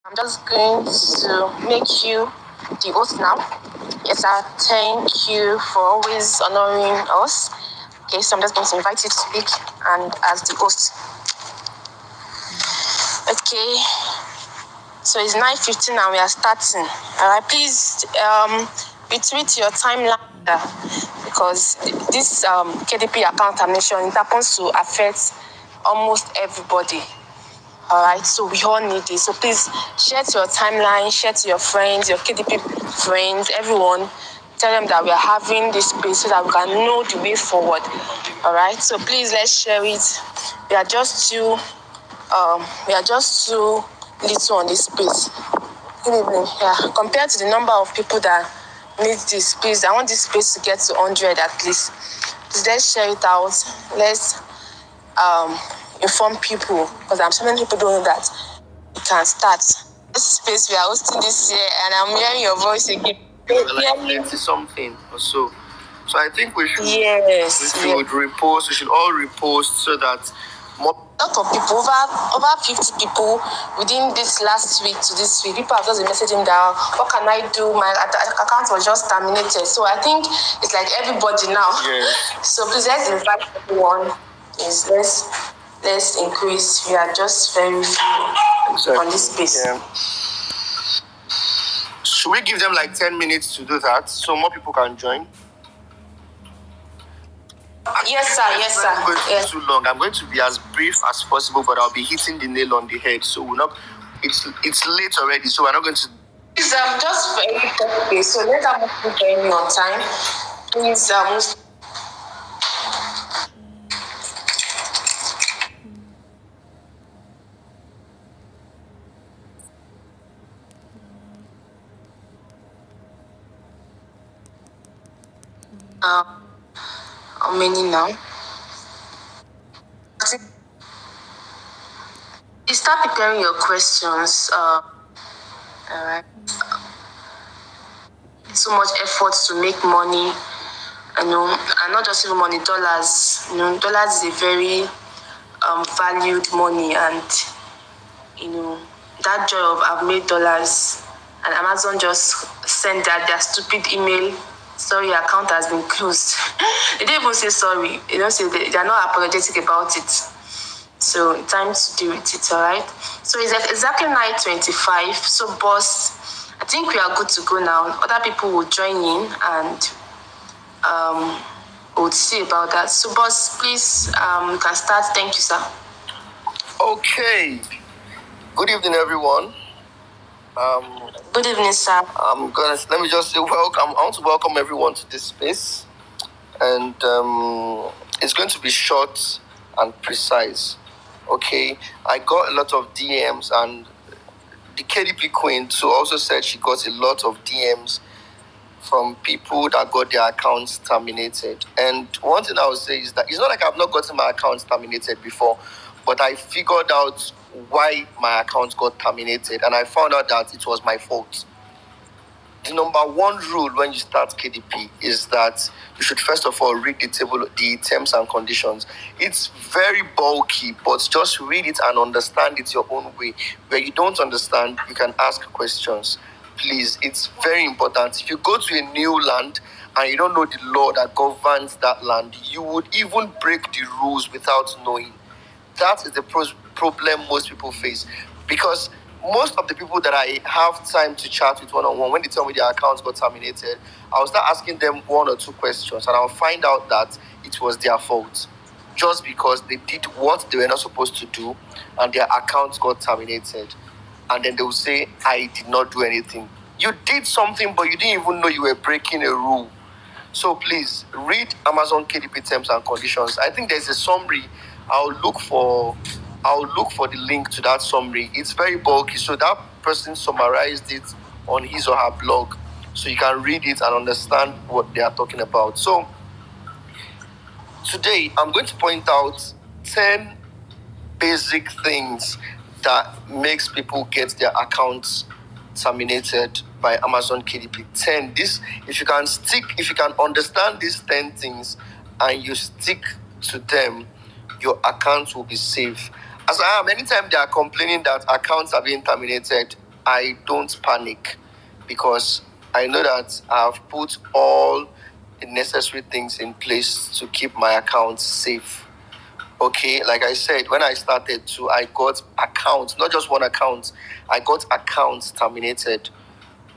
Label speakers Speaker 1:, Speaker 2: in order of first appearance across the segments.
Speaker 1: I'm just going to make you the host now. Yes, sir. Thank you for always honoring us. Okay, so I'm just going to invite you to speak and as the host. Okay, so it's 9:15 and we are starting. All right, please retweet your timeline because this KDP account termination, it happens to affect almost everybody. All right, so we all need this. So please share to your timeline, share to your friends, your KDP friends, everyone. Tell them that we are having this space so that we can know the way forward. All right, so please let's share it. We are just too little on this space. Good evening. Yeah, compared to the number of people that need this space, I want this space to get to 100 at least. Please let's share it out. Let's inform people because I'm sure many people don't know that we can start. This space we are hosting this year, and I'm hearing your voice again.
Speaker 2: Like something or so. So I think we should repost. We should all repost so that more.
Speaker 1: A lot of people, over 50 people within this last week to this week, people have just been messaging down. What can I do? My account was just terminated. So I think it's like everybody now.
Speaker 2: Yeah.
Speaker 1: So please let's invite everyone. Please let's increase. We are just very few on this space.
Speaker 2: Yeah. Should we give them like 10 minutes to do that so more people can join?
Speaker 1: Yes, sir. Yes, sir.
Speaker 2: I'm going to be too long. I'm going to be as brief as possible, but I'll be hitting the nail on the head. So we're not. It's late already, so we're not going to.
Speaker 1: Please, just for any purpose. So let us move join me on time. Please, how many now? You start preparing your questions. All right. So much effort to make money, and not just even money, dollars. Dollars is a very valued money, and that joy of I've made dollars, and Amazon just sent their stupid email. Sorry, your account has been closed. They didn't even say sorry. They don't say they are not apologetic about it. So time to deal with it, all right? So it's exactly 9:25. So boss, I think we are good to go now. Other people will join in and we'll see about that. So boss, please, you can start. Thank you, sir.
Speaker 2: Okay. Good evening, everyone.
Speaker 1: Good evening, sir.
Speaker 2: Let me just say welcome. I want to welcome everyone to this space. And it's going to be short and precise. Okay, I got a lot of DMs, and the KDP queen too also said she got a lot of DMs from people that got their accounts terminated. And one thing I would say is that it's not like I've not gotten my accounts terminated before, but I figured out why my account got terminated, and I found out that it was my fault. The number one rule when you start KDP is that you should first of all read the terms and conditions. It's very bulky, but just read it and understand it your own way. Where you don't understand, you can ask questions. Please, it's very important. If you go to a new land and you don't know the law that governs that land, you would even break the rules without knowing. That is the problem most people face, because most of the people that I have time to chat with one-on-one, when they tell me their accounts got terminated, I'll start asking them one or two questions, and I'll find out that it was their fault just because they did what they were not supposed to do and their accounts got terminated. And then they will say, I did not do anything. You did something, but you didn't even know you were breaking a rule. So please, read Amazon KDP terms and conditions. I think there's a summary. I'll look for the link to that summary. It's very bulky, so that person summarized it on his or her blog, so you can read it and understand what they are talking about. So today I'm going to point out 10 basic things that makes people get their accounts terminated by Amazon KDP. 10. This, if you can understand these 10 things and you stick to them, your account will be safe. As I am, anytime they are complaining that accounts are being terminated, I don't panic, because I know that I've put all the necessary things in place to keep my account safe. Okay, like I said, when I started too, I got accounts, not just one account, I got accounts terminated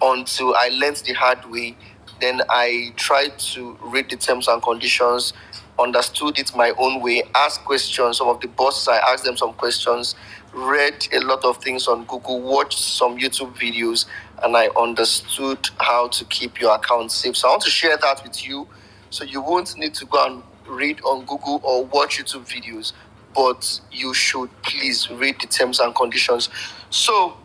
Speaker 2: until I learned the hard way. Then I tried to read the terms and conditions, understood it my own way, asked questions. Some of the bosses, I asked them some questions, read a lot of things on Google, watched some YouTube videos, and I understood how to keep your account safe. So I want to share that with you, so you won't need to go and read on Google or watch YouTube videos, but you should please read the terms and conditions. So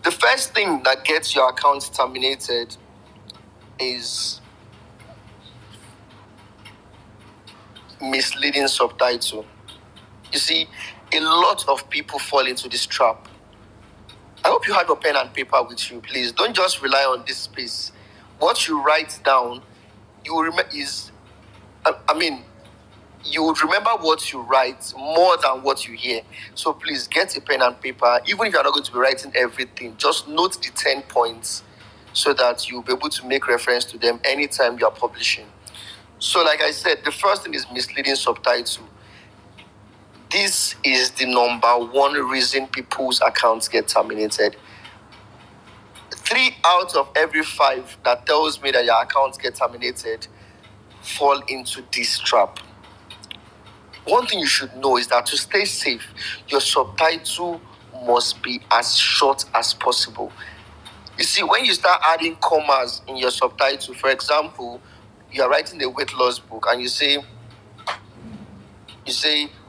Speaker 2: the first thing that gets your account terminated is misleading subtitle. You see, a lot of people fall into this trap. I hope you have your pen and paper with you, please. Don't just rely on this space. What you write down, you will remember you would remember what you write more than what you hear. So please get a pen and paper. Even if you're not going to be writing everything, just note the 10 points so that you'll be able to make reference to them anytime you're publishing. So like I said, the first thing is misleading subtitle. This is the number one reason people's accounts get terminated. 3 out of every 5 that tells me that your accounts get terminated fall into this trap. One thing you should know is that to stay safe, your subtitle must be as short as possible. You see, when you start adding commas in your subtitle, for example, you are writing a weight loss book and you say,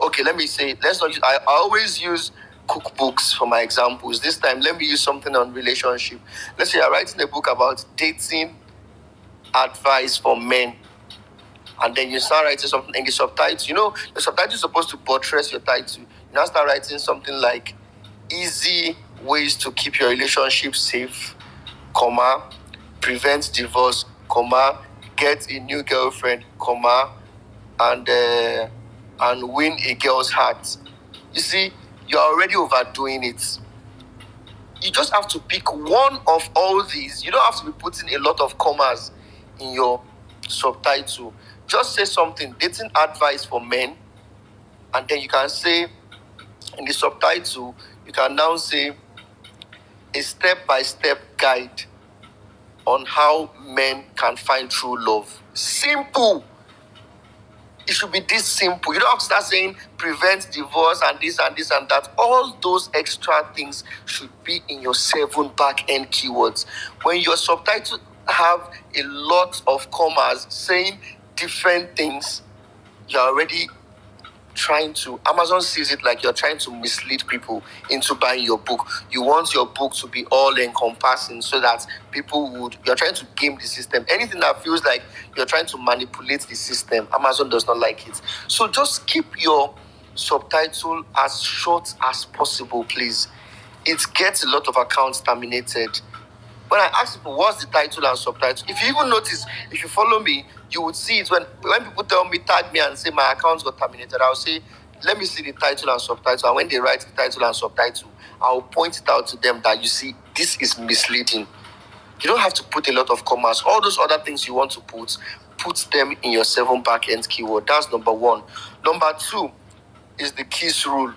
Speaker 2: okay, I always use cookbooks for my examples. This time, let me use something on relationship. Let's say you're writing a book about dating advice for men. And then you start writing something in the subtitle. You know, the subtitle is supposed to buttress your title. You now start writing something like easy ways to keep your relationship safe, comma, prevent divorce, comma, get a new girlfriend, comma, and win a girl's heart. You see, you're already overdoing it. You just have to pick one of all these. You don't have to be putting a lot of commas in your subtitle. Just say something, dating advice for men, and then you can say in the subtitle, you can now say a step-by-step guide on how men can find true love. Simple. It should be this simple. You don't have to start saying prevent divorce and this and this and that. All those extra things should be in your 7 back-end keywords. When your subtitle have a lot of commas saying different things, you're already Amazon sees it like you're trying to mislead people into buying your book. You want your book to be all encompassing so that you're trying to game the system. Anything that feels like you're trying to manipulate the system, Amazon does not like it. So just keep your subtitle as short as possible, please. It gets a lot of accounts terminated. When I ask people what's the title and subtitle, if you even notice, if you follow me, you would see it when people tell me, tag me and say my account got terminated, I'll say, let me see the title and subtitle. And when they write the title and subtitle, I'll point it out to them that you see, this is misleading. You don't have to put a lot of commas. All those other things you want to put them in your 7 back-end keyword. That's number 1. Number 2 is the KISS rule.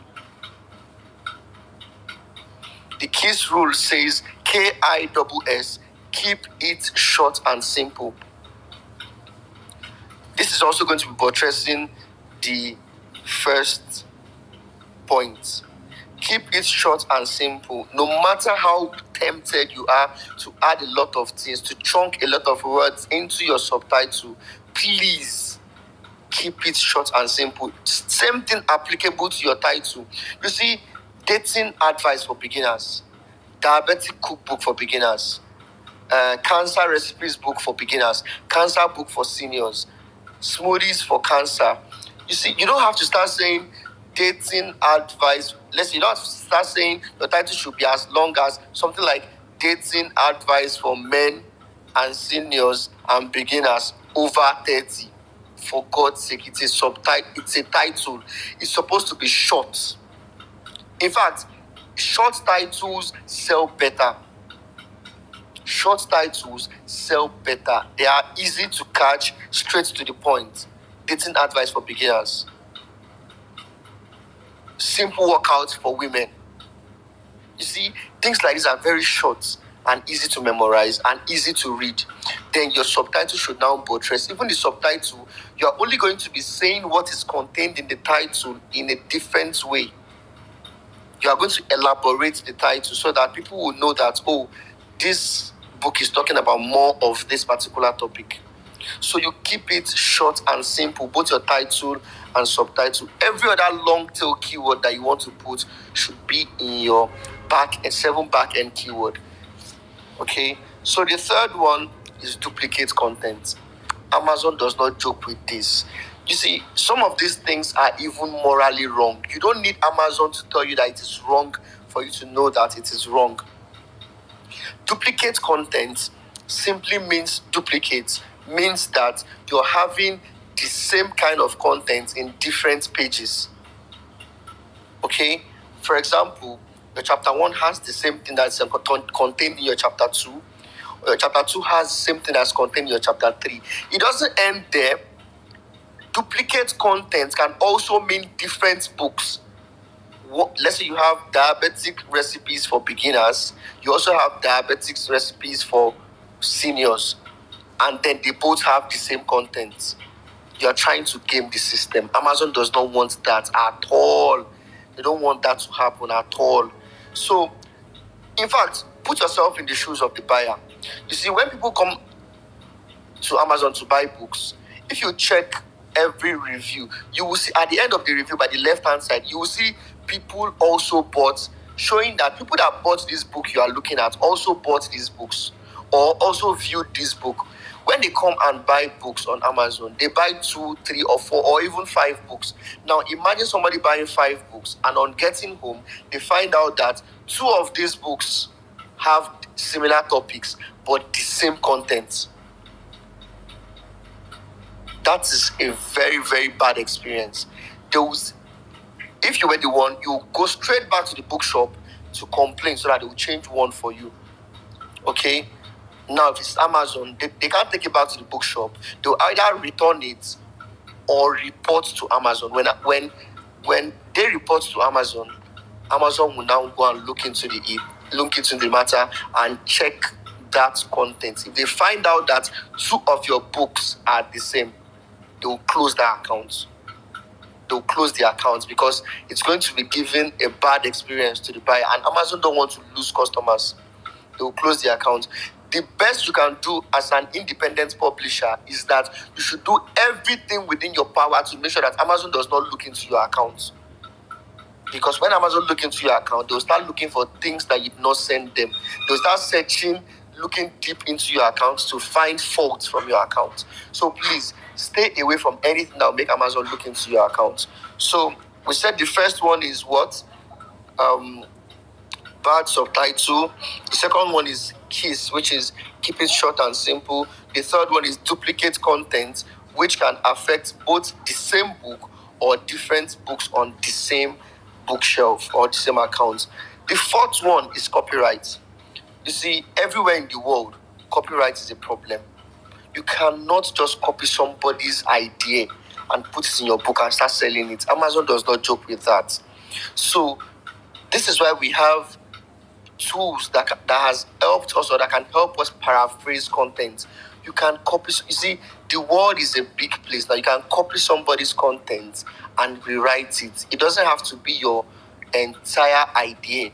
Speaker 2: The KISS rule says KISS, keep it short and simple. This is also going to be buttressing the first point. Keep it short and simple. No matter how tempted you are to add a lot of things, to chunk a lot of words into your subtitle, please keep it short and simple. Same thing applicable to your title. You see, dating advice for beginners, diabetic cookbook for beginners, cancer recipes book for beginners, cancer book for seniors, smoothies for cancer. You see, you don't have to start saying dating advice. You don't have to start saying your title should be as long as something like dating advice for men and seniors and beginners over 30. For God's sake, it's a title. It's supposed to be short. In fact, Short titles sell better. Short titles sell better. They are easy to catch, straight to the point. Dating advice for beginners. Simple workouts for women. You see, things like this are very short and easy to memorize and easy to read. Then your subtitle should now buttress. Even the subtitle, you are only going to be saying what is contained in the title in a different way. You are going to elaborate the title so that people will know that, oh, this book is talking about more of this particular topic. So you keep it short and simple, both your title and subtitle. Every other long tail keyword that you want to put should be in your seven back end keyword. Okay, so the third one is duplicate content. Amazon does not joke with this. You see, some of these things are even morally wrong. You don't need Amazon to tell you that it is wrong for you to know that it is wrong. Duplicate content simply means means that you're having the same kind of content in different pages. Okay, for example, your chapter 1 has the same thing that's contained in your chapter 2. Your chapter 2 has the same thing that's contained in your chapter 3. It doesn't end there. Duplicate content can also mean different books. Let's say you have diabetic recipes for beginners. You also have diabetic recipes for seniors. And then they both have the same content. You are trying to game the system. Amazon does not want that at all. They don't want that to happen at all. So, in fact, put yourself in the shoes of the buyer. You see, when people come to Amazon to buy books, if you check every review, you will see at the end of the review, by the left-hand side, you will see people also bought, showing that people that bought this book you are looking at also bought these books or also viewed this book. When they come and buy books on Amazon, they buy 2, 3, or 4, or even 5 books. Now, imagine somebody buying 5 books, and on getting home, they find out that 2 of these books have similar topics, but the same content. That is a very, very bad experience. If you were the one, you go straight back to the bookshop to complain so that they will change one for you. Okay? Now, if it's Amazon, they can't take it back to the bookshop. They'll either return it or report to Amazon. When they report to Amazon, Amazon will now go and look into the matter and check that content. If they find out that 2 of your books are the same, they will close that account. They'll close the account because it's going to be giving a bad experience to the buyer, and Amazon don't want to lose customers. They will close the account. The best you can do as an independent publisher is that you should do everything within your power to make sure that Amazon does not look into your account. Because when Amazon look into your account, they'll start looking for things that you did not send them. They'll start searching, looking deep into your account to find faults from your account. So please, stay away from anything that will make Amazon look into your account. So we said the first one is what? Bad subtitle. The second one is KISS, which is keep it short and simple. The third one is duplicate content, which can affect both the same book or different books on the same bookshelf or the same account. The fourth one is copyright. You see, everywhere in the world, copyright is a problem. You cannot just copy somebody's idea and put it in your book and start selling it. Amazon does not joke with that. So this is why we have tools that has helped us, or that can help us paraphrase content. You can copy. You see, the world is a big place. Now you can copy somebody's content and rewrite it. It doesn't have to be your entire idea.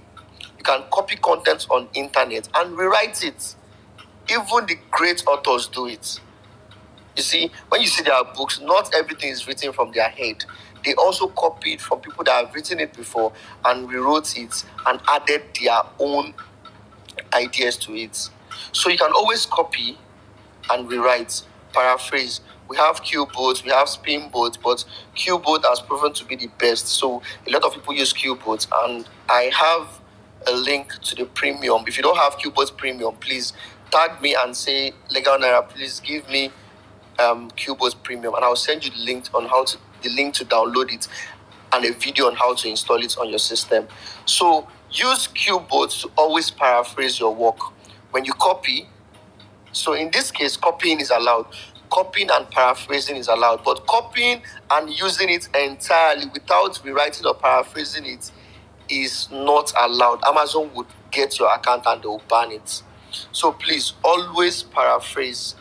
Speaker 2: You can copy content on internet and rewrite it. Even the great authors do it. You see, when you see their books, not everything is written from their head. They also copied from people that have written it before and rewrote it and added their own ideas to it. So you can always copy and rewrite, paraphrase. We have KOBO, we have Spinboard, but KOBO has proven to be the best. So a lot of people use KOBO, and I have a link to the premium. If you don't have KOBO premium, please tag me and say, Legalnairatv, please give me KOBO premium, and I'll send you the link to download it and a video on how to install it on your system. So Use KOBO to always paraphrase your work. When you copy, so in this case, copying is allowed. Copying and paraphrasing is allowed. But copying and using it entirely without rewriting or paraphrasing it is not allowed. Amazon would get your account and they will ban it. So please always paraphrase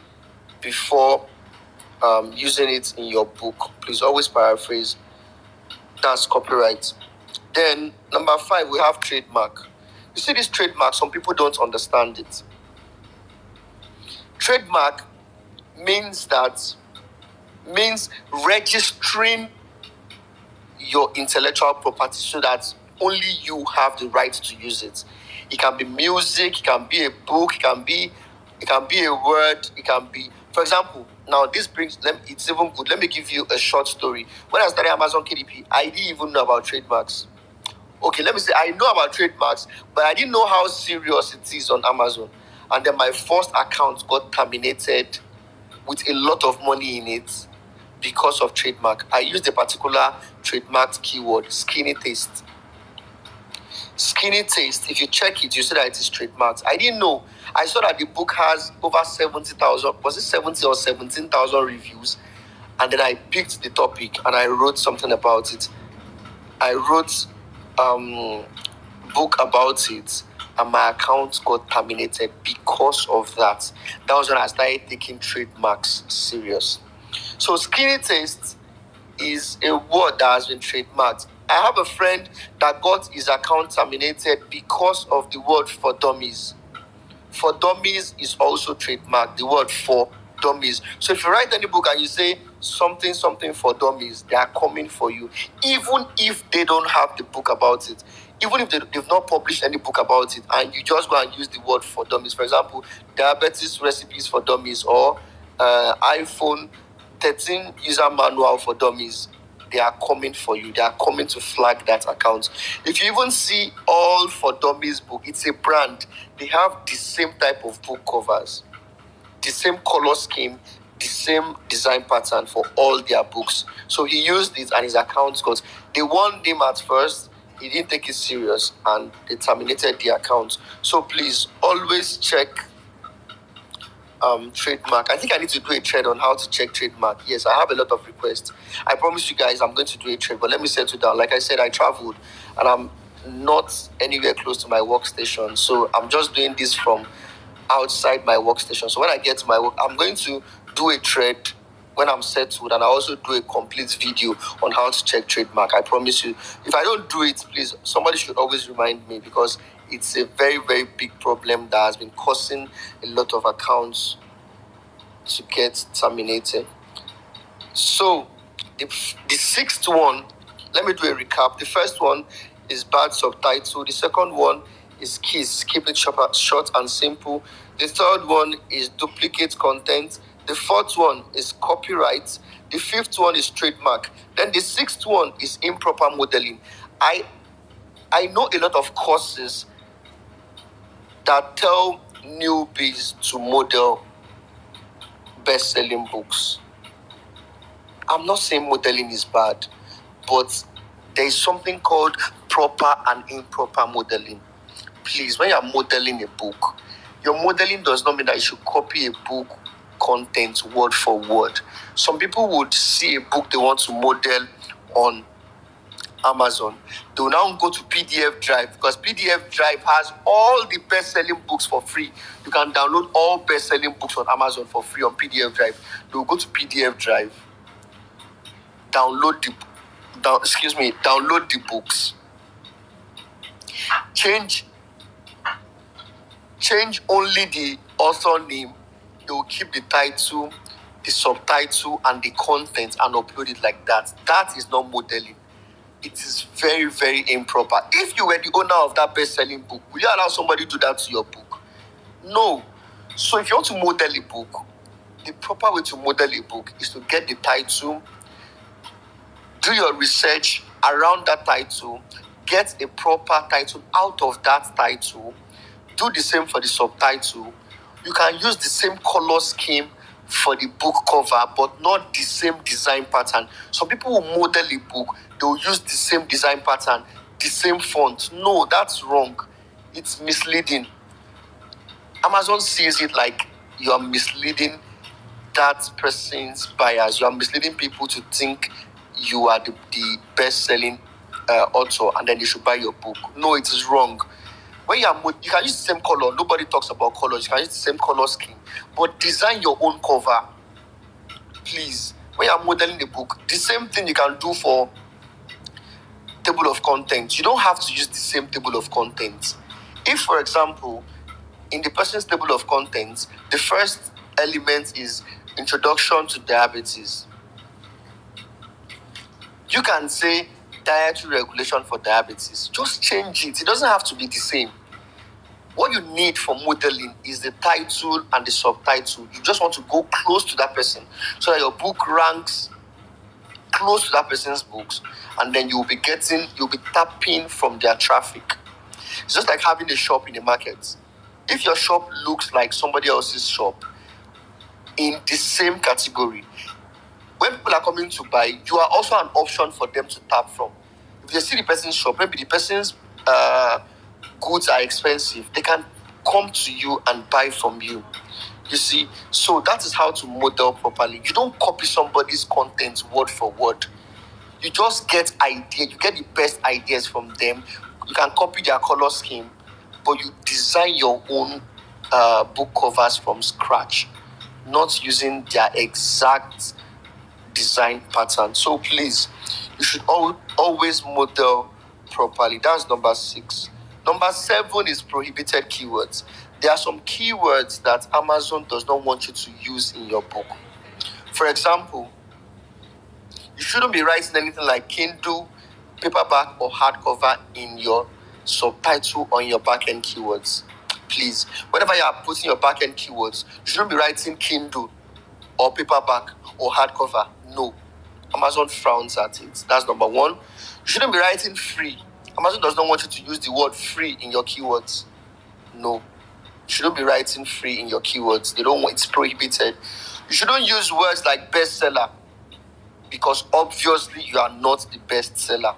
Speaker 2: before using it in your book. Please always paraphrase. That's copyright. Then number 5, we have trademark. You see this trademark, some people don't understand it. Trademark means registering your intellectual property so that only you have the right to use it. It can be music, it can be a book, it can be a word, it can be, for example, now this brings them, it's even good. Let me give you a short story. When I started Amazon KDP, I didn't even know about trademarks. Okay, let me say I know about trademarks, but I didn't know how serious it is on Amazon. And then my first account got terminated with a lot of money in it because of trademark. I used a particular trademarked keyword, skinny taste. Skinny taste, if you check it, you see that it is trademarked. I didn't know. I saw that the book has over 70,000, was it 70 or 17,000 reviews? And then I picked the topic and I wrote something about it. I wrote book about it, and my account got terminated because of that. That was when I started taking trademarks serious. So skinny taste is a word that has been trademarked. I have a friend that got his account terminated because of the word for dummies. For dummies is also trademarked, the word for dummies. So if you write any book and you say something for dummies, they are coming for you. Even if they don't have the book about it, even if they've not published any book about it, and you just go and use the word for dummies. For example, diabetes recipes for dummies, or iPhone 13 user manual for dummies, they are coming for you. They are coming to flag that account. If you even see All for Dummies book, it's a brand. They have the same type of book covers, the same color scheme, the same design pattern for all their books. So he used it and his account got, they warned him at first, he didn't take it serious and they terminated the account. So please always check trademark. I think I need to do a thread on how to check trademark. Yes, I have a lot of requests. I promise you guys I'm going to do a thread, but let me settle down. Like I said, I traveled and I'm not anywhere close to my workstation. So I'm just doing this from outside my workstation. So when I get to my work, I'm going to do a thread when I'm settled, and I also do a complete video on how to check trademark. I promise you. If I don't do it, please, somebody should always remind me, because it's a very, very big problem that has been causing a lot of accounts to get terminated. So the sixth one, let me do a recap. The first one is bad subtitle. The second one is keys, keep it short and simple. The third one is duplicate content. The fourth one is copyright. The fifth one is trademark. Then the sixth one is improper modeling. I know a lot of courses that tell newbies to model best-selling books. I'm not saying modeling is bad, but there is something called proper and improper modeling. Please, when you're modeling a book, your modeling does not mean that you should copy a book content word for word. Some people would see a book they want to model on Amazon. They will now go to PDF Drive, because PDF Drive has all the best-selling books for free. You can download all best-selling books on Amazon for free on PDF Drive. They will go to PDF Drive, download the books, change only the author name. They will keep the title, the subtitle, and the content and upload it like that. That is not modeling. It is very, very improper. If you were the owner of that best-selling book, will you allow somebody to do that to your book? No. So if you want to model a book, the proper way to model a book is to get the title, do your research around that title, get a proper title out of that title, do the same for the subtitle. You can use the same color scheme for the book cover, but not the same design pattern. Some people will model a book, they'll use the same design pattern, the same font. No, that's wrong. It's misleading. Amazon sees it like you are misleading that person's buyers. You are misleading people to think you are the best-selling author, and then they should buy your book. No, it is wrong. When you can use the same color. Nobody talks about colors. You can use the same color scheme, but design your own cover, please. When you are modeling the book, the same thing you can do for table of contents. You don't have to use the same table of contents. If, for example, in the person's table of contents, the first element is introduction to diabetes, you can say dietary regulation for diabetes. Just change it. It doesn't have to be the same. What you need for modeling is the title and the subtitle. You just want to go close to that person so that your book ranks close to that person's books, and then you'll be tapping from their traffic. It's just like having a shop in the market. If your shop looks like somebody else's shop in the same category, when people are coming to buy, you are also an option for them to tap from. If they see the person's shop, maybe the person's goods are expensive, they can come to you and buy from you. You see, so that is how to model properly. You don't copy somebody's content word for word. You just get ideas. You get the best ideas from them. You can copy their color scheme, but you design your own book covers from scratch, not using their exact design pattern. So please, you should always model properly. That's number 6. Number 7 is prohibited keywords. There are some keywords that Amazon does not want you to use in your book. For example, you shouldn't be writing anything like Kindle, paperback, or hardcover in your subtitle or in your backend keywords. Please, whenever you are putting your backend keywords, you shouldn't be writing Kindle or paperback or hardcover. No, Amazon frowns at it. That's number 1. You shouldn't be writing free. Amazon does not want you to use the word free in your keywords. No, you shouldn't be writing free in your keywords. They don't want, it's prohibited. You shouldn't use words like bestseller, because obviously you are not the bestseller.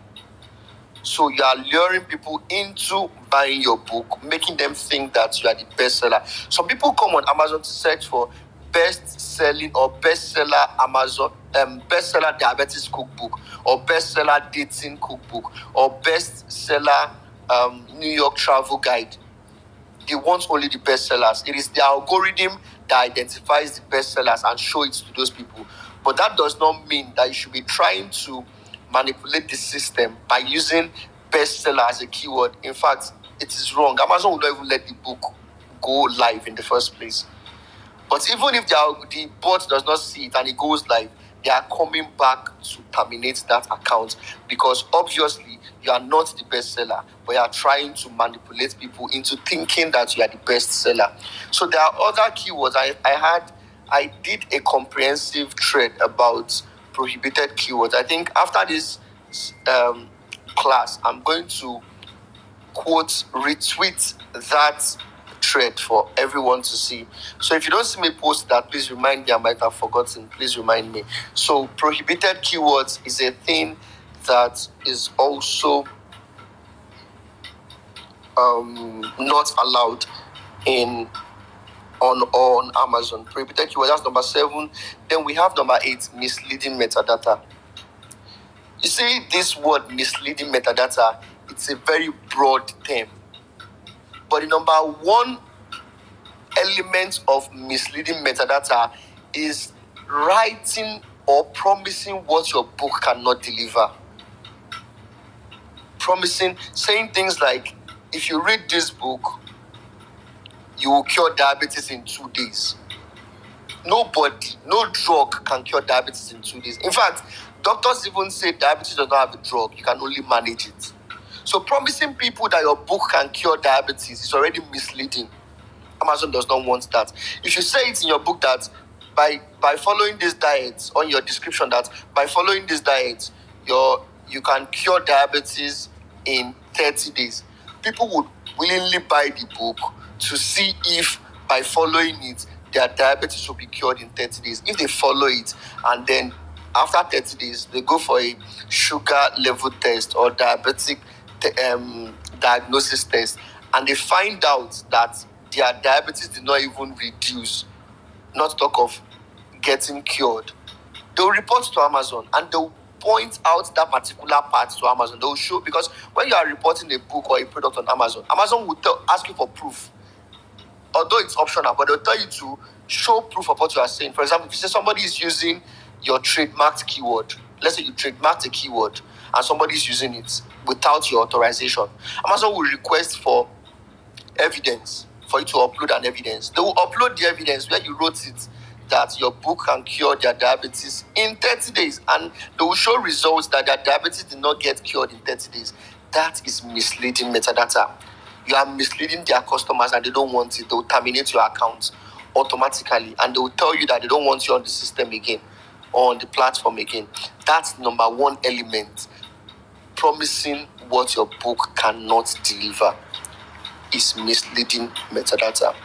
Speaker 2: So you are luring people into buying your book, making them think that you are the bestseller. Some people come on Amazon to search for best-selling or bestseller Amazon, bestseller diabetes cookbook, or bestseller dating cookbook, or bestseller New York travel guide. They want only the bestsellers. It is the algorithm that identifies the bestsellers and show it to those people. But that does not mean that you should be trying to manipulate the system by using bestseller as a keyword. In fact, it is wrong. Amazon will not even let the book go live in the first place. But even if the bot does not see it and it goes live, they are coming back to terminate that account, because obviously you are not the bestseller, but you are trying to manipulate people into thinking that you are the bestseller. So there are other keywords. I did a comprehensive thread about prohibited keywords. I think after this class, I'm going to retweet that thread for everyone to see. So if you don't see me post that, please remind me. I might have forgotten. Please remind me. So prohibited keywords is a thing that is also not allowed on Amazon. Prohibited keywords, that's number 7. Then we have number 8, misleading metadata. You see, this word misleading metadata, it's a very broad term. But the number 1 element of misleading metadata is writing or promising what your book cannot deliver. Saying things like, if you read this book, you will cure diabetes in 2 days. No drug can cure diabetes in 2 days. In fact, doctors even say diabetes does not have a drug. You can only manage it. So promising people that your book can cure diabetes is already misleading. Amazon does not want that. If you say it in your book that by following this diet, on your description that by following this diet, you can cure diabetes in 30 days, people would willingly buy the book to see if by following it, their diabetes will be cured in 30 days. If they follow it and then after 30 days, they go for a sugar level test or diabetic diagnosis test, and they find out that their diabetes did not even reduce, not talk of getting cured, they'll report to Amazon and they'll point out that particular part to Amazon. They'll show, because when you are reporting a book or a product on Amazon, Amazon will ask you for proof. Although it's optional, but they'll tell you to show proof of what you are saying. For example, if you say somebody is using your trademarked keyword, let's say you trademarked a keyword and somebody is using it without your authorization, Amazon will request for evidence, for you to upload an evidence. They will upload the evidence where you wrote it, that your book can cure their diabetes in 30 days, and they will show results that their diabetes did not get cured in 30 days. That is misleading metadata. You are misleading their customers and they don't want it. They will terminate your account automatically, and they will tell you that they don't want you on the system again or on the platform again. That's number one element. Promising what your book cannot deliver is misleading metadata.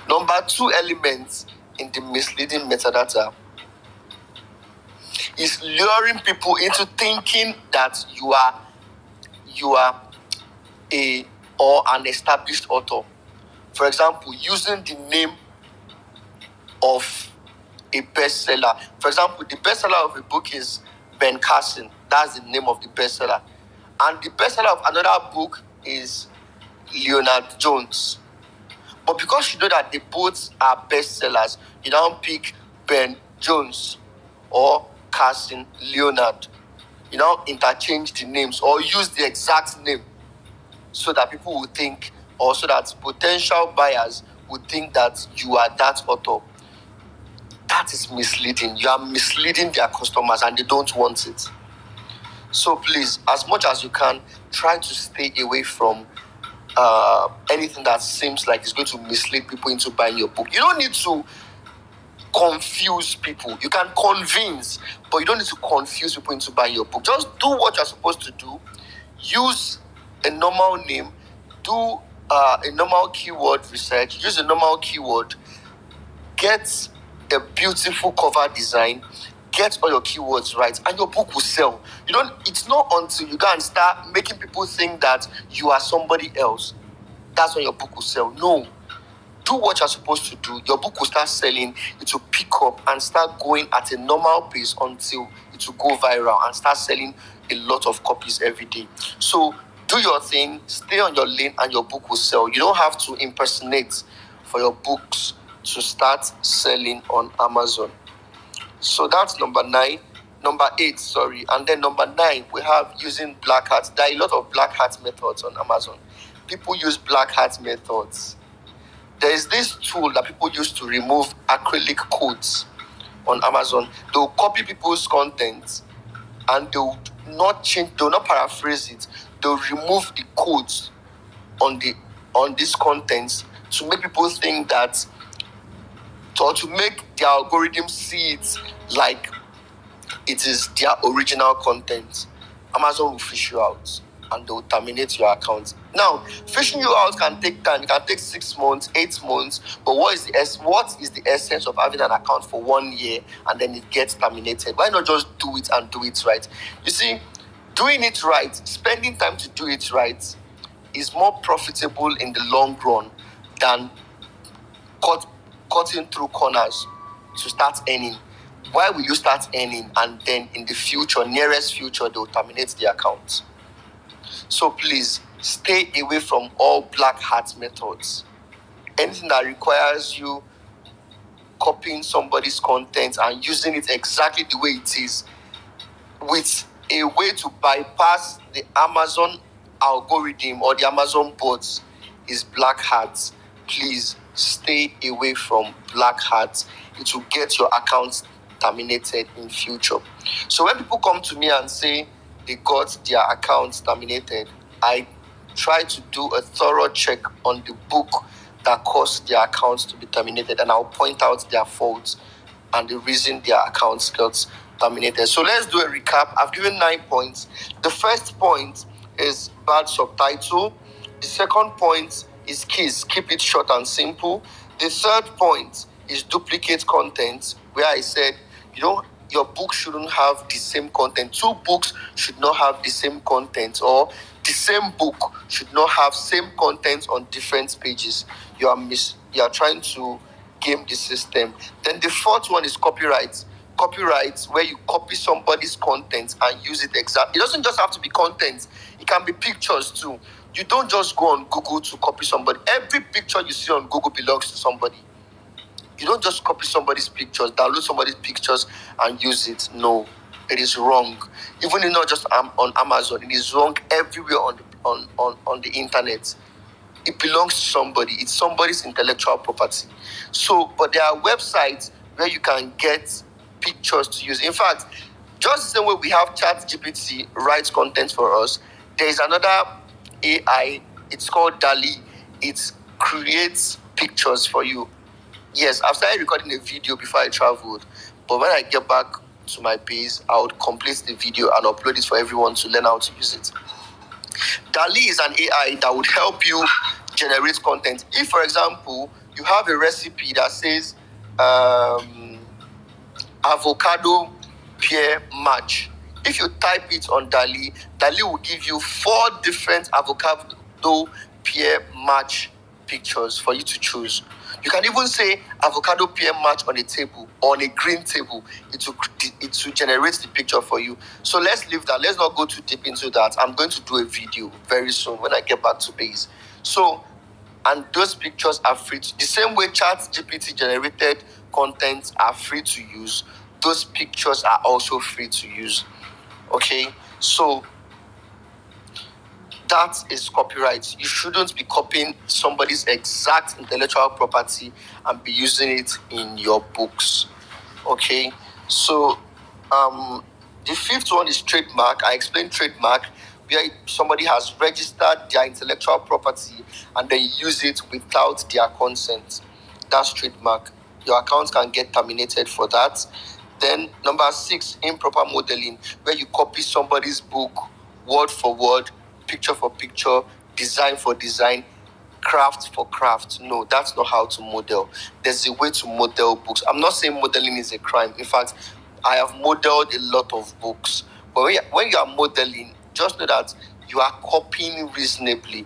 Speaker 2: Number two element in the misleading metadata is luring people into thinking that you are an established author. For example, using the name of a bestseller. For example, the bestseller of a book is Ben Carson. That's the name of the bestseller. And the bestseller of another book is Leonard Jones. But because you know that they both are bestsellers, you don't pick Ben Jones or Carson Leonard. You now interchange the names or use the exact name so that people will think, or so that potential buyers would think that you are that author. That is misleading. You are misleading their customers and they don't want it. So please, as much as you can, try to stay away from anything that seems like it's going to mislead people into buying your book. You don't need to confuse people. You can convince, but you don't need to confuse people into buying your book. Just do what you're supposed to do. Use a normal name. Do a normal keyword research. Use a normal keyword. Get a beautiful cover design. Get all your keywords right, and your book will sell. It's not until you go and start making people think that you are somebody else, that's when your book will sell. No. Do what you're supposed to do. Your book will start selling. It will pick up and start going at a normal pace until it will go viral and start selling a lot of copies every day. So do your thing, stay on your lane, and your book will sell. You don't have to impersonate for your books to start selling on Amazon. So that's number 8, and then number 9, we have using black hats. There are a lot of black hat methods on Amazon. People use black hat methods. There is this tool that people use to remove acrylic codes on Amazon. They'll copy people's content and they'll not paraphrase it. They'll remove the codes on this content to make people think that, or to make their algorithm see it like it is their original content. Amazon will fish you out and they will terminate your account. Now, fishing you out can take time. It can take 6 months, 8 months. But what is the essence of having an account for 1 year and then it gets terminated? Why not just do it and do it right? You see, doing it right, spending time to do it right, is more profitable in the long run than cutting through corners to start earning. Why will you start earning and then in the future, nearest future, they will terminate the account? So please, stay away from all black hat methods. Anything that requires you copying somebody's content and using it exactly the way it is, with a way to bypass the Amazon algorithm or the Amazon bots, is black hats. Please stay away from black hats. It will get your account terminated in future. So when people come to me and say they got their accounts terminated, I try to do a thorough check on the book that caused their accounts to be terminated, and I'll point out their faults and the reason their accounts got terminated. So let's do a recap. I've given 9 points. The first point is bad subtitle. The second point is keys. Keep it short and simple. The third point is duplicate content, where I said, your book shouldn't have the same content. 2 books should not have the same content, or The same book should not have same content on different pages. You are trying to game the system. Then the fourth one is copyright. Copyright, where you copy somebody's content and use it exactly. It doesn't just have to be content. It can be pictures too. You don't just go on Google to copy somebody. Every picture you see on Google belongs to somebody. You don't just copy somebody's pictures, download somebody's pictures and use it. No, it is wrong. Even if not just on Amazon, it is wrong everywhere on the internet. It belongs to somebody. It's somebody's intellectual property. So, but there are websites where you can get pictures to use. In fact, just the same way we have ChatGPT writes content for us, there is another AI. It's called DALL-E. It creates pictures for you. Yes, I've started recording a video before I traveled, but when I get back to my base, I would complete the video and upload it for everyone to learn how to use it. DALL-E is an AI that would help you generate content. If, for example, you have a recipe that says avocado pear match, if you type it on DALL-E, DALL-E will give you 4 different avocado pear match pictures for you to choose. You can even say avocado pear match on a table or on a green table. It will generate the picture for you. So let's leave that. Let's not go too deep into that. I'm going to do a video very soon when I get back to base. So, and those pictures are free to, the same way ChatGPT generated content are free to use, those pictures are also free to use. Okay, so that is copyright. You shouldn't be copying somebody's exact intellectual property and be using it in your books. Okay, so the fifth one is trademark. I explained trademark, where somebody has registered their intellectual property and they use it without their consent. That's trademark. Your account can get terminated for that. Then number 6, improper modeling, where you copy somebody's book word for word, picture for picture, design for design, craft for craft. No, that's not how to model. There's a way to model books. I'm not saying modeling is a crime. In fact, I have modeled a lot of books. But when you are modeling, just know that you are copying reasonably.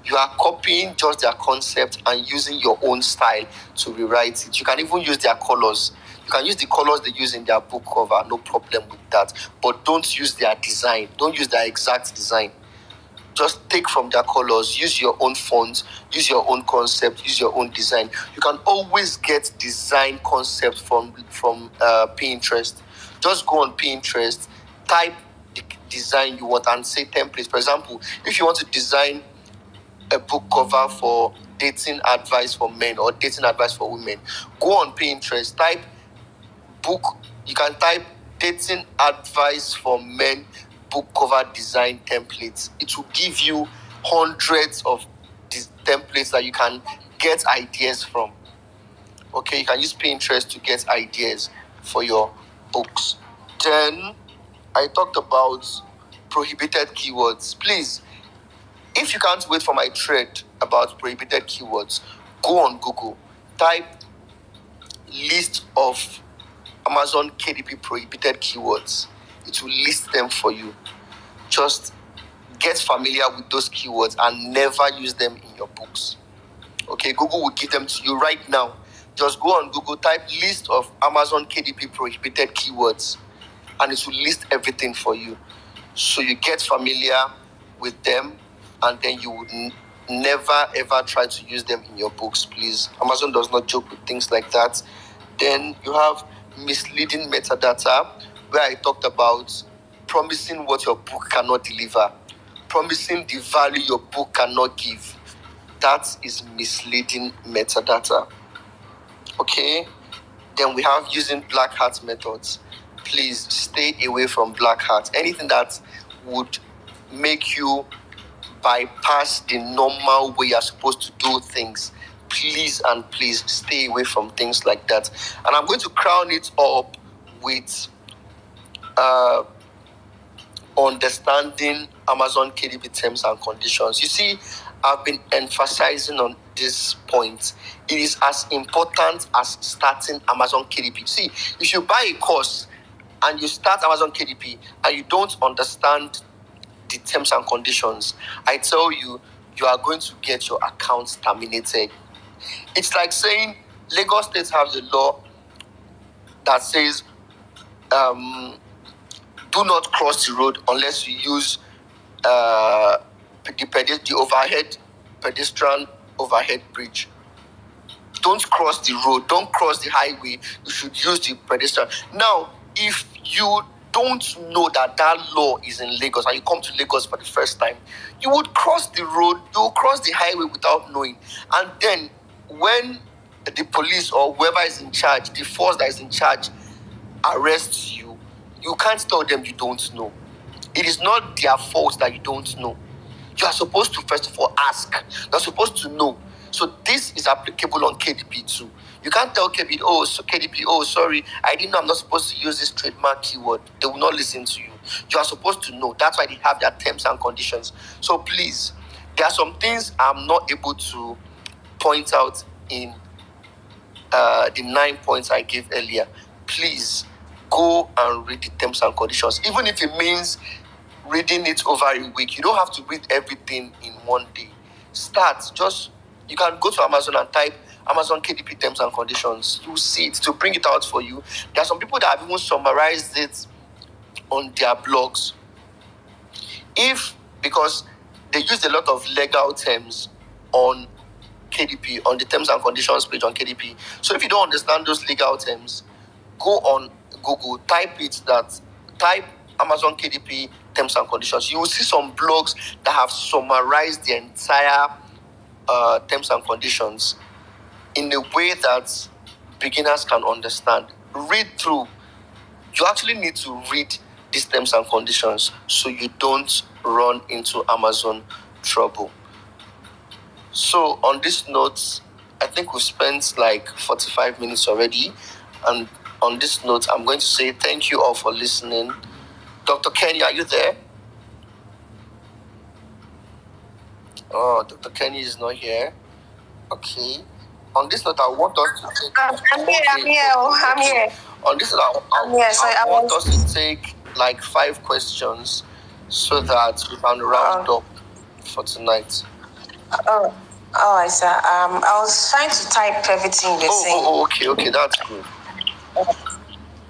Speaker 2: You are copying just their concept and using your own style to rewrite it. You can even use their colors. You can use the colors they use in their book cover, no problem with that. But don't use their design. Don't use their exact design. Just take from their colors, use your own font, use your own concept, use your own design. You can always get design concept from Pinterest. Just go on Pinterest, type the design you want and say templates. For example, if you want to design a book cover for dating advice for men or dating advice for women, go on Pinterest, type book. You can type dating advice for men book cover design templates. It will give you hundreds of these templates that you can get ideas from. Okay, you can use Pinterest to get ideas for your books. Then I talked about prohibited keywords. Please, if you can't wait for my thread about prohibited keywords, go on Google, type list of Amazon KDP prohibited keywords. It will list them for you. Just get familiar with those keywords and never use them in your books. Okay, Google will give them to you right now. Just go on Google, type list of Amazon KDP prohibited keywords, and it will list everything for you. So you get familiar with them, and then you would never ever try to use them in your books, please. Amazon does not joke with things like that. Then you have misleading metadata, where I talked about promising what your book cannot deliver, promising the value your book cannot give. That is misleading metadata. Okay? Then we have using black hat methods. Please stay away from black hat. Anything that would make you bypass the normal way you're supposed to do things, please and please stay away from things like that. And I'm going to crown it up with understanding Amazon KDP terms and conditions. You see, I've been emphasizing on this point. It is as important as starting Amazon KDP. See, if you buy a course and you start Amazon KDP and you don't understand the terms and conditions, I tell you, you are going to get your account terminated. It's like saying Lagos State has a law that says do not cross the road unless you use the overhead pedestrian overhead bridge. Don't cross the road. Don't cross the highway. You should use the pedestrian. Now, if you don't know that law is in Lagos and you come to Lagos for the first time, you would cross the road, you will cross the highway without knowing. And then when the police or whoever is in charge, the force that is in charge, arrests you, you can't tell them you don't know. It is not their fault that you don't know. You are supposed to first of all ask. You're supposed to know. So this is applicable on KDP too. You can't tell KDP, sorry, I didn't know I'm not supposed to use this trademark keyword. They will not listen to you. You are supposed to know. That's why they have their terms and conditions. So please, there are some things I'm not able to point out in the 9 points I gave earlier. Please go and read the terms and conditions. Even if it means reading it over a week, you don't have to read everything in one day. You can go to Amazon and type Amazon KDP terms and conditions. You will see it to bring it out for you. There are some people that have even summarized it on their blogs. Because they used a lot of legal terms on KDP, on the terms and conditions page on KDP. So if you don't understand those legal terms, go on Google, type Amazon KDP terms and conditions. You will see some blogs that have summarized the entire terms and conditions in a way that beginners can understand. Read through. You actually need to read these terms and conditions so you don't run into Amazon trouble. So on this note, I think we've spent like 45 minutes already. And on this note, I'm going to say thank you all for listening. Dr. Kenny, are you there? Oh, Dr. Kenny is not here. Okay. On this note, I want us to take...
Speaker 1: I'm here.
Speaker 2: On this note, I want us to take like 5 questions so that we can round up for tonight.
Speaker 1: I sir. I was trying to type everything you're saying.
Speaker 2: Okay, that's good.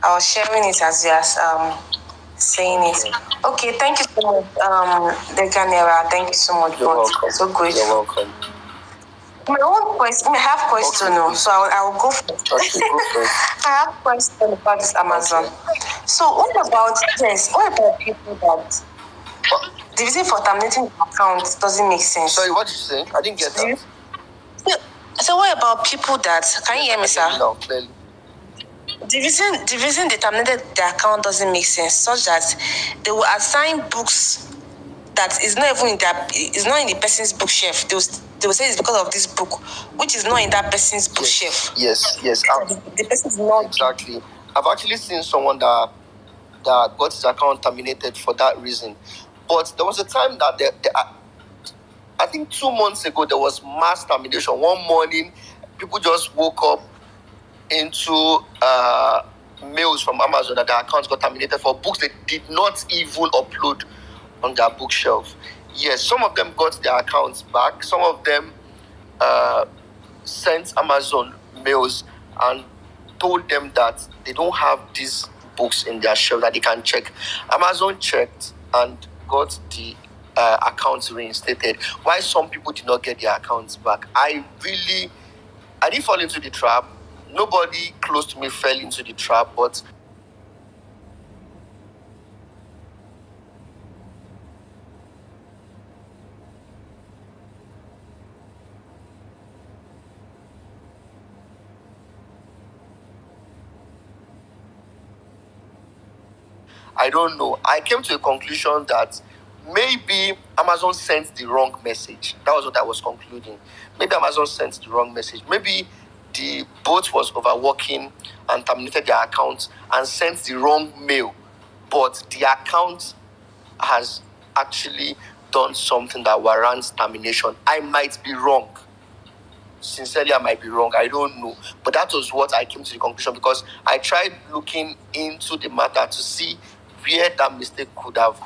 Speaker 1: I was sharing it as you are saying it. Okay, thank you so much, Legalnaira. Thank you so much.
Speaker 2: You're welcome.
Speaker 1: So grateful.
Speaker 2: You're welcome.
Speaker 1: My own question, I have question, so I will go first.
Speaker 2: Okay, go first.
Speaker 1: I have question about this Amazon. Okay. So what about people that the reason for terminating the account doesn't make sense?
Speaker 2: Sorry, what did you say? I didn't get that.
Speaker 1: So what about people that, can you hear me, sir?
Speaker 2: No, clearly.
Speaker 1: The reason they terminated the account doesn't make sense, such that they will assign books that is not even is not in the person's bookshelf. They will say it's because of this book, which is not in that person's bookshelf.
Speaker 2: Yes.
Speaker 1: The person is not.
Speaker 2: Exactly. I've actually seen someone that got his account terminated for that reason. But there was a time that I think 2 months ago, there was mass termination. One morning, people just woke up into mails from Amazon that their accounts got terminated for books they did not even upload on their bookshelf. Yes, some of them got their accounts back. Some of them sent Amazon mails and told them that they don't have these books in their shelf that they can check. Amazon checked and got the accounts reinstated. Why some people did not get their accounts back? I didn't fall into the trap. Nobody close to me fell into the trap, but I don't know. I came to a conclusion that maybe Amazon sent the wrong message. That was what I was concluding. Maybe Amazon sent the wrong message. Maybe the bot was overworking and terminated their account and sent the wrong mail. But the account has actually done something that warrants termination. I might be wrong. Sincerely, I might be wrong. I don't know. But that was what I came to the conclusion because I tried looking into the matter to see where that mistake could have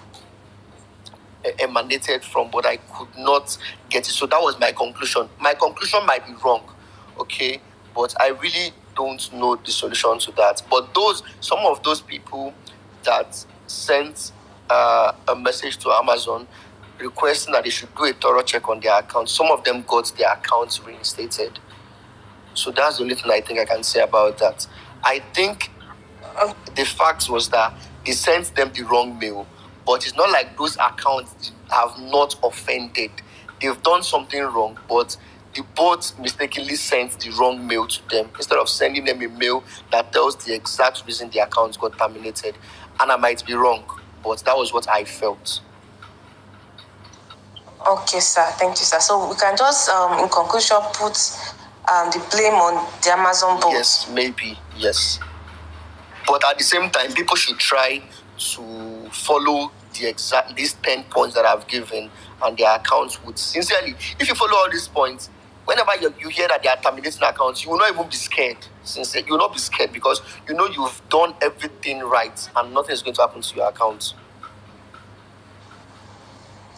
Speaker 2: emanated from, but I could not get it. So that was my conclusion. My conclusion might be wrong, okay, but I really don't know the solution to that. But some of those people that sent a message to Amazon requesting that they should do a thorough check on their account, some of them got their accounts reinstated. So that's the only thing I think I can say about that. I think the fact was that they sent them the wrong mail, but it's not like those accounts have not offended. They've done something wrong, but the bot mistakenly sent the wrong mail to them instead of sending them a mail that tells the exact reason the account got terminated. And I might be wrong, but that was what I felt.
Speaker 1: Okay, sir. Thank you, sir. So we can just, in conclusion, put the blame on the Amazon bot.
Speaker 2: Yes, maybe, yes. But at the same time, people should try to follow these 10 points that I've given, and their accounts would sincerely, if you follow all these points, whenever you hear that they are terminating accounts, you will not even be scared. Sincerely, you will not be scared because you know you've done everything right and nothing is going to happen to your account.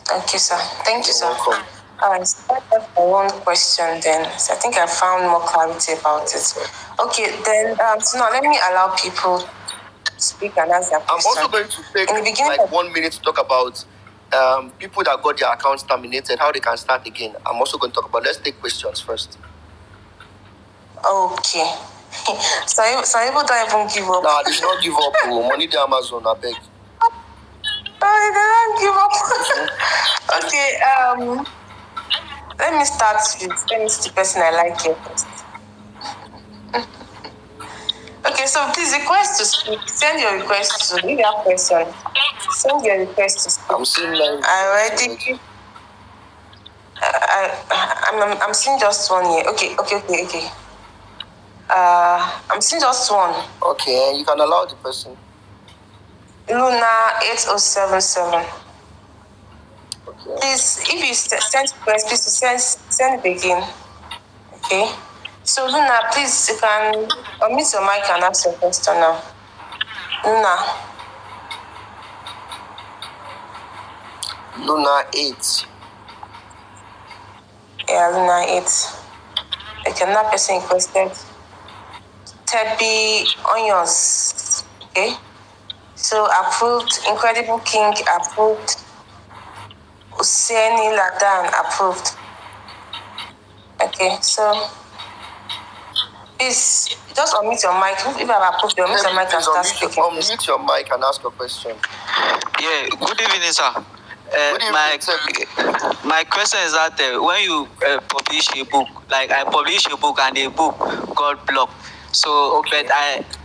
Speaker 1: Thank you, sir. Thank you, sir.
Speaker 2: Welcome.
Speaker 1: One question then. So I think I found more clarity about it. Okay, then so now let me allow people to speak and answer.
Speaker 2: I'm also going to take like 1 minute to talk about people that got their accounts terminated, how they can start again. I'm also going to talk about, let's take questions first.
Speaker 1: Okay. Some people don't even give up.
Speaker 2: Nah, they should not give up. Money the Amazon, I beg.
Speaker 1: They don't give up. Okay, let me start with the person I like here first. Okay, so please request to speak. Send your request to leave your question. Send your request to speak.
Speaker 2: I'm seeing like
Speaker 1: already. I'm seeing just one here. Okay. I'm seeing just one.
Speaker 2: Okay, you can allow the person.
Speaker 1: Luna 8077.
Speaker 2: Okay.
Speaker 1: Please, if you send request, please send it again. Okay. So Luna, please, you can unmute your mic and ask your question now.
Speaker 2: Luna 8.
Speaker 1: Yeah, Luna 8. Okay, another person requested Tebi Onions. Okay. So approved. Incredible King approved. Usaini Ladan approved. Okay, so please just unmute your mic. If you have approved, unmute your mic and start speaking.
Speaker 2: Unmute your mic and ask your question.
Speaker 3: Yeah, good evening, sir. My question is that when you publish a book, like I published a book and the book got blocked. So, okay. But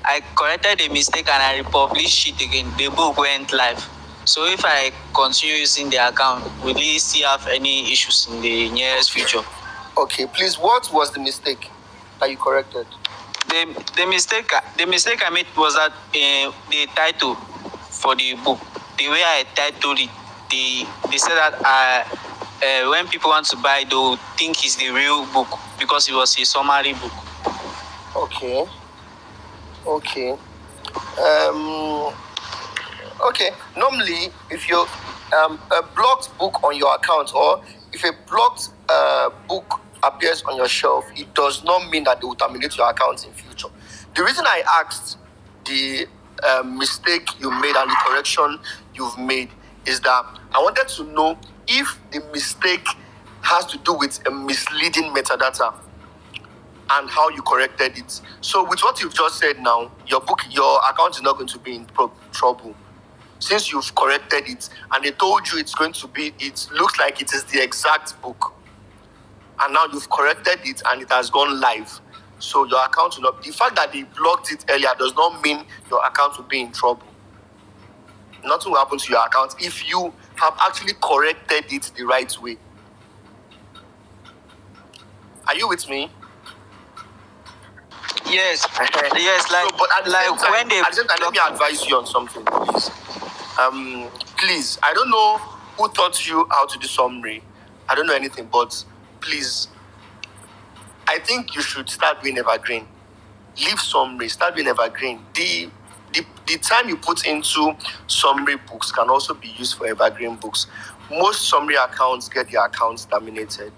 Speaker 3: I corrected the mistake and I republished it again. The book went live. So if I continue using the account, will we still have any issues in the nearest future?
Speaker 2: Okay, please, what was the mistake that you corrected?
Speaker 3: The mistake I made was that the title for the book, the way I titled it, they said that when people want to buy, they'll think it's the real book because it was a summary book.
Speaker 2: Okay. Okay. Normally, if you a blocked book on your account, or if a blocked book appears on your shelf, it does not mean that they will terminate your account in future. The reason I asked the mistake you made and the correction you've made is that I wanted to know if the mistake has to do with a misleading metadata and how you corrected it. So with what you've just said now, your account is not going to be in trouble. Since you've corrected it and they told you it looks like it is the exact book. And now you've corrected it and it has gone live. So your account will not, the fact that they blocked it earlier does not mean your account will be in trouble. Nothing will happen to your account if you have actually corrected it the right way. Are you with me?
Speaker 3: Yes. Yes, like, so, but at the same time,
Speaker 2: let me advise you on something, please. Please, I don't know who taught you how to do summary. I don't know anything, but please, I think you should start doing evergreen. Leave summary, start doing evergreen. The time you put into summary books can also be used for evergreen books. most summary accounts get their accounts terminated.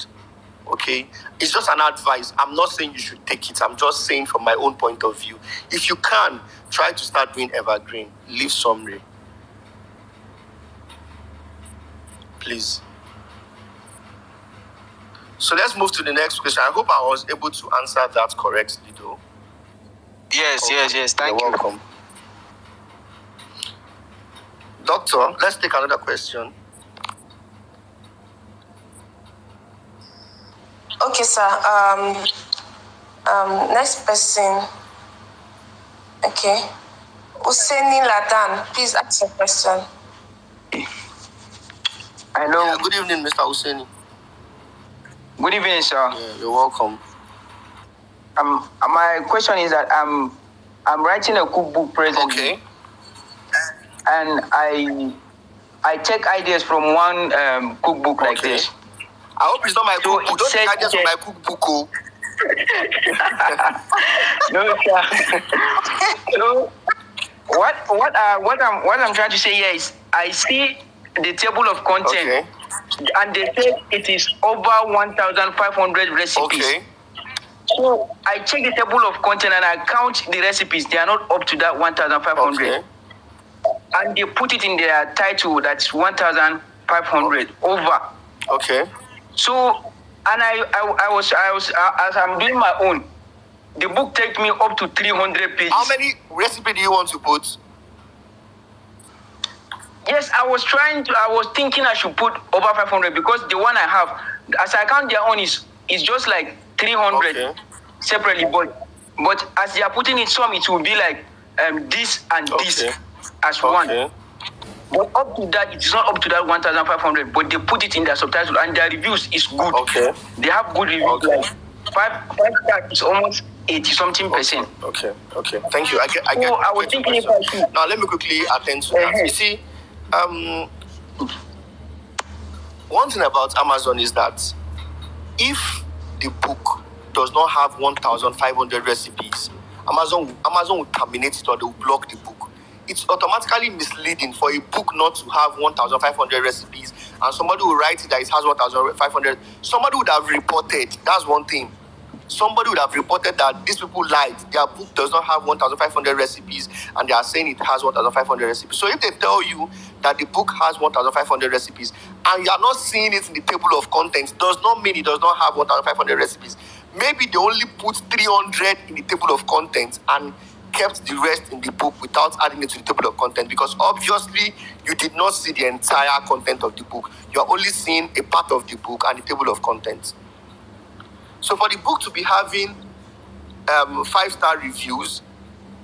Speaker 2: Okay, it's just an advice. I'm not saying you should take it. I'm just saying from my own point of view. If you can, try to start doing evergreen. Leave summary, please. So let's move to the next question. I hope I was able to answer that correctly, though.
Speaker 3: Yes,
Speaker 2: Okay.
Speaker 3: yes. Thank
Speaker 2: You're
Speaker 3: you.
Speaker 2: welcome. Doctor, let's take another question.
Speaker 1: Okay, sir. Next person. Okay. Useni Ladan, please ask your question.
Speaker 3: Hello.
Speaker 2: Yeah, good evening, Mr. Husseini.
Speaker 3: Good evening, sir.
Speaker 2: Yeah, you're welcome.
Speaker 3: My question is that I'm writing a cookbook presently.
Speaker 2: Okay.
Speaker 3: And I take ideas from one cookbook like
Speaker 2: Okay.
Speaker 3: this.
Speaker 2: I hope it's not my
Speaker 3: So
Speaker 2: cookbook.
Speaker 3: it
Speaker 2: Don't
Speaker 3: says
Speaker 2: take ideas from
Speaker 3: that-
Speaker 2: my cookbook. Oh.
Speaker 3: No, sir. So what I'm trying to say here is I see the table of content,
Speaker 2: Okay.
Speaker 3: and they say it is over 1,500 recipes.
Speaker 2: Okay.
Speaker 3: So I check the table of content and I count the recipes. They are not up to that 1,500.
Speaker 2: Okay.
Speaker 3: And they put it in their title that's 1,500 over.
Speaker 2: Okay.
Speaker 3: So, and I was as I'm doing my own, the book takes me up to 300 pages.
Speaker 2: How many recipes do you want to put?
Speaker 3: Yes, I was thinking I should put over 500 because the one I have, as I count their own, is just like 300
Speaker 2: Okay.
Speaker 3: separately. But as they are putting it, some it will be like this and this
Speaker 2: Okay.
Speaker 3: as one.
Speaker 2: Okay.
Speaker 3: But up to that, it is not up to that 1,500. But they put it in their subtitle and their reviews is good.
Speaker 2: Okay.
Speaker 3: They have good reviews.
Speaker 2: Okay.
Speaker 3: Like five star is almost 80-something%.
Speaker 2: Okay. Okay. Thank you. I get.
Speaker 3: So I was thinking if I should.
Speaker 2: Now let me quickly attend to that. You see, one thing about Amazon is that if the book does not have 1,500 recipes, Amazon will terminate it or they will block the book. It's automatically misleading for a book not to have 1,500 recipes, and somebody will write it that it has 1,500. Somebody would have reported. That's one thing. Somebody would have reported that these people lied. Their book does not have 1,500 recipes, and they are saying it has 1,500 recipes. So if they tell you that the book has 1,500 recipes, and you are not seeing it in the table of contents, does not mean it does not have 1,500 recipes. Maybe they only put 300 in the table of contents and kept the rest in the book without adding it to the table of content, because obviously you did not see the entire content of the book. You are only seeing a part of the book and the table of contents. So for the book to be having 5-star reviews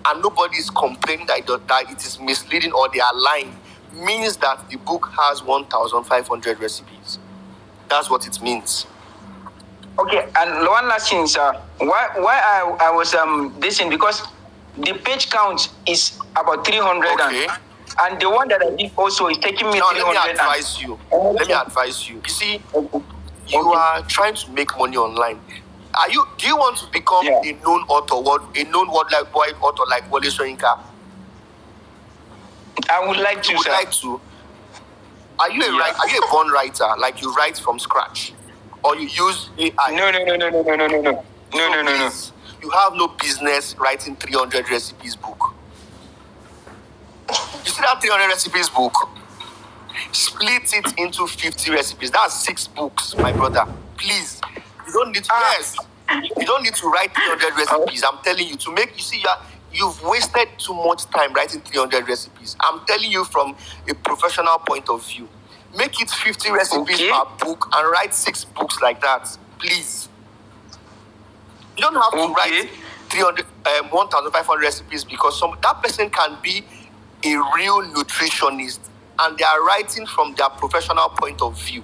Speaker 2: and nobody is complaining that it is misleading or they are lying, means that the book has 1,500 recipes. That's what it means.
Speaker 3: Okay, and one last thing, sir. Why I was listening, because the page count is about 300,
Speaker 2: Okay.
Speaker 3: and the one that I did also is taking me
Speaker 2: Now
Speaker 3: 300.
Speaker 2: let me advise you. You see, you are trying to make money online. Do you want to become a known author, worldwide author like Wole Soyinka?
Speaker 3: I would like to,
Speaker 2: You would
Speaker 3: sir.
Speaker 2: like to. Are you a born writer? Like you write from scratch, or you use AI?
Speaker 3: No.
Speaker 2: Please, you have no business writing 300 recipes book. You see that 300 recipes book? Split it into 50 recipes. That's 6 books, my brother. Please, you don't need to. Yes, you don't need to write 300 recipes. I'm telling you, you've wasted too much time writing 300 recipes. I'm telling you from a professional point of view. Make it 50 recipes per book and write 6 books like that, please. You don't have to write 1,500 recipes because that person can be a real nutritionist and they are writing from their professional point of view.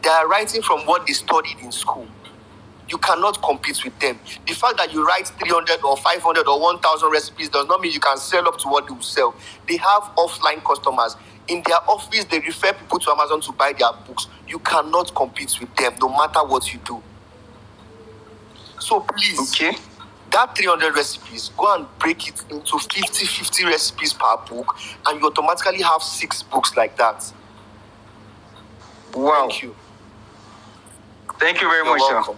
Speaker 2: They are writing from what they studied in school. You cannot compete with them. The fact that you write 300 or 500 or 1,000 recipes does not mean you can sell up to what they will sell. They have offline customers. In their office, they refer people to Amazon to buy their books. You cannot compete with them no matter what you do. So please, that 300 recipes, go and break it into 50 recipes per book, and you automatically have 6 books like that. Wow. Thank you.
Speaker 3: Thank you very much,
Speaker 2: welcome.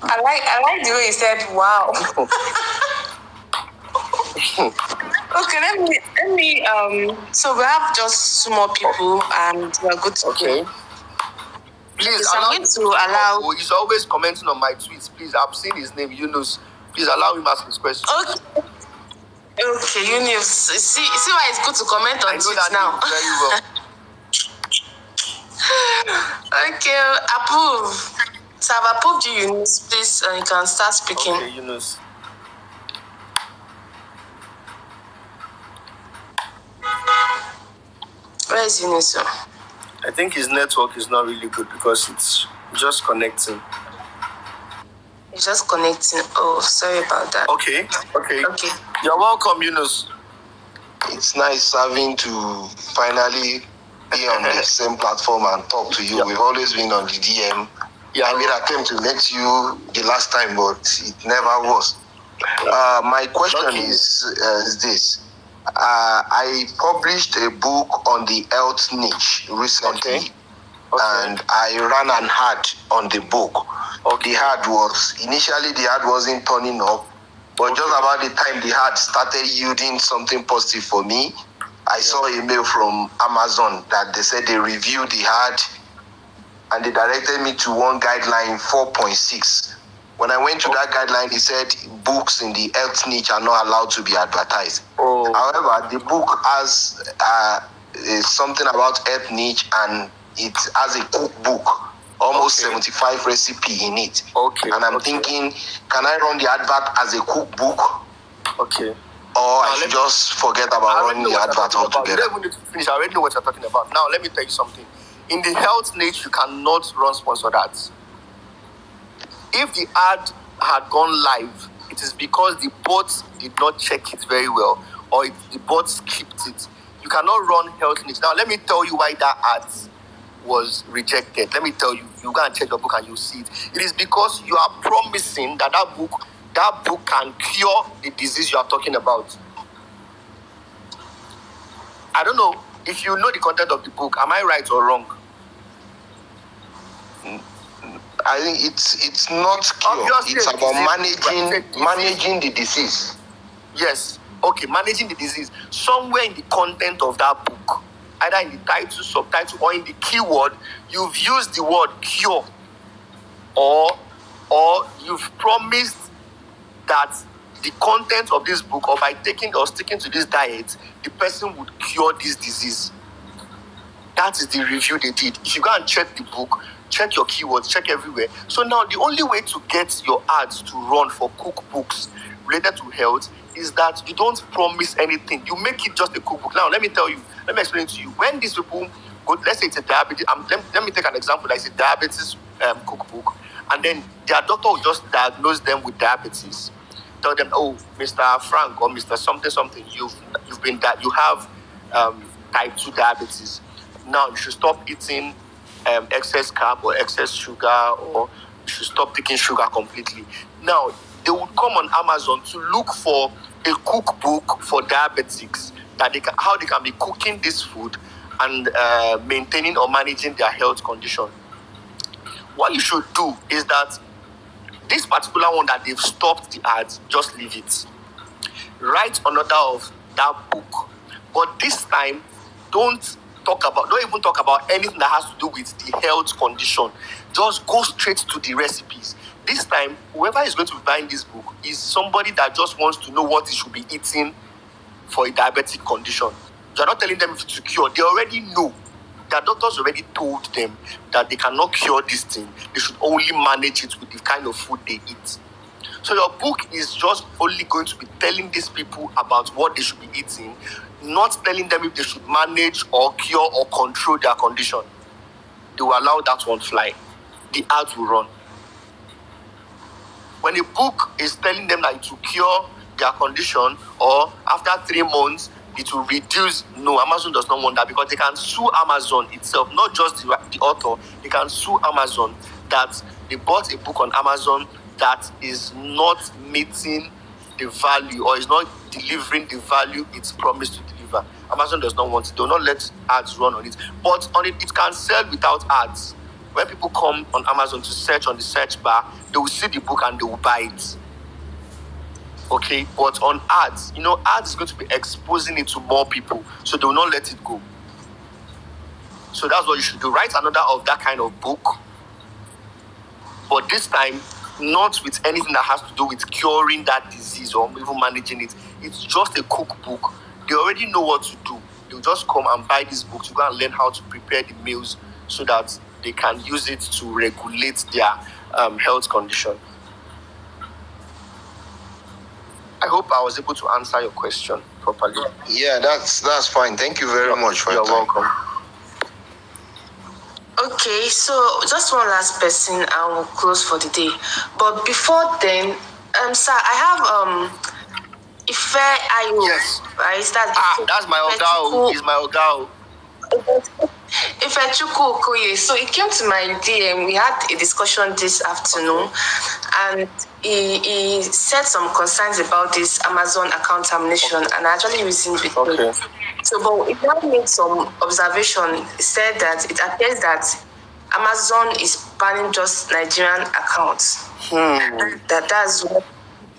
Speaker 1: I like the way you said wow. Okay, let me so we have just 2 more people and we're good to
Speaker 2: go. Please allow. He's always commenting on my tweets. Please, I've seen his name, Yunus. Please allow him ask his question.
Speaker 1: Okay, Yunus. See why it's good to comment on tweets now.
Speaker 2: Very well.
Speaker 1: Okay, approve. So I've approved you, Yunus. Please, you can start speaking.
Speaker 2: Okay, Yunus.
Speaker 1: Where is Yunus?
Speaker 2: I think his network is not really good because it's just connecting.
Speaker 1: It's just connecting. Oh, sorry about that.
Speaker 2: Okay. You're welcome, Yunus.
Speaker 4: It's nice having to finally be on the same platform and talk to you. Yeah. We've always been on the DM. Yeah, I made an attempt to meet you the last time, but it never was. My question is this. I published a book on the health niche recently, and I ran an ad on the book. The ad wasn't turning up, but just about the time the ad started yielding something positive for me, I saw a mail from Amazon that they said they reviewed the ad and they directed me to one guideline 4.6. When I went to that guideline, it said books in the health niche are not allowed to be advertised. However, the book has something about health niche, and it has a cookbook, almost 75 recipe in it. And I'm thinking, can I run the advert as a cookbook? Or I should just forget about running the advert altogether?
Speaker 2: You don't even need to finish. I already know what you're talking about. Now, let me tell you something. In the health niche, you cannot run sponsored ads. If the ad had gone live, it is because the bot did not check it very well, or the bot skipped it. You cannot run health niche. Now, let me tell you why that ad was rejected. Let me tell you. You go and check your book and you see it. It is because you are promising that that book can cure the disease you are talking about. I don't know if you know the content of the book. Am I right or wrong?
Speaker 4: I think it's not cure.
Speaker 2: Obviously,
Speaker 4: it's about managing the disease.
Speaker 2: Yes. Okay, managing the disease. Somewhere in the content of that book, either in the title, subtitle, or in the keyword, you've used the word cure, or you've promised that the content of this book, or by taking or sticking to this diet, the person would cure this disease. That is the review they did. If you go and check the book, check your keywords, check everywhere. So now the only way to get your ads to run for cookbooks related to health is that you don't promise anything. You make it just a cookbook. Now, let me explain it to you. When these people go, let's say it's a diabetes, let me take an example, like it's a diabetes cookbook, and then their doctor will just diagnose them with diabetes. Tell them, oh, Mr. Frank or Mr. something, you have type 2 diabetes. Now you should stop eating excess carb or excess sugar, or you should stop taking sugar completely. Now, they would come on Amazon to look for a cookbook for diabetics, how they can be cooking this food and maintaining or managing their health condition. What you should do is that this particular one that they've stopped the ads, just leave it. Write another of that book. But this time, don't even talk about anything that has to do with the health condition. Just go straight to the recipes. This time, whoever is going to be buying this book is somebody that just wants to know what he should be eating for a diabetic condition. You're not telling them if it's to cure. They already know. Their doctors already told them that they cannot cure this thing. They should only manage it with the kind of food they eat. So your book is just only going to be telling these people about what they should be eating, not telling them if they should manage or cure or control their condition. They will allow that one fly. The ads will run. When a book is telling them that it will cure their condition, or after 3 months, it will reduce. No, Amazon does not want that, because they can sue Amazon itself, not just the author. They can sue Amazon that they bought a book on Amazon that is not meeting the value, or is not delivering the value it's promised to deliver. whatever. Amazon does not want it. They will not let ads run on it. But on it, it can sell without ads. When people come on Amazon to search on the search bar, they will see the book and they will buy it. Okay, but on ads, ads is going to be exposing it to more people, so they will not let it go. So that's what you should do. Write another of that kind of book, but this time, not with anything that has to do with curing that disease or even managing it. It's just a cookbook. They already know what to do. They'll just come and buy this book to go and learn how to prepare the meals so that they can use it to regulate their health condition. I hope I was able to answer your question properly.
Speaker 4: Yeah, that's fine. Thank you very much for your time.
Speaker 2: You're welcome.
Speaker 1: Okay, so just one last person and we'll close for the day. But before then, sir, I have Ife Ayo.
Speaker 2: Yes.
Speaker 1: Right?
Speaker 2: That's my Ogao. He's my Ogao.
Speaker 1: If I Okoye, so he came to my DM. We had a discussion this afternoon, and he said some concerns about this Amazon account termination, and I actually reasoned with him. So, but he now made some observation. He said that it appears that Amazon is banning just Nigerian accounts. That's what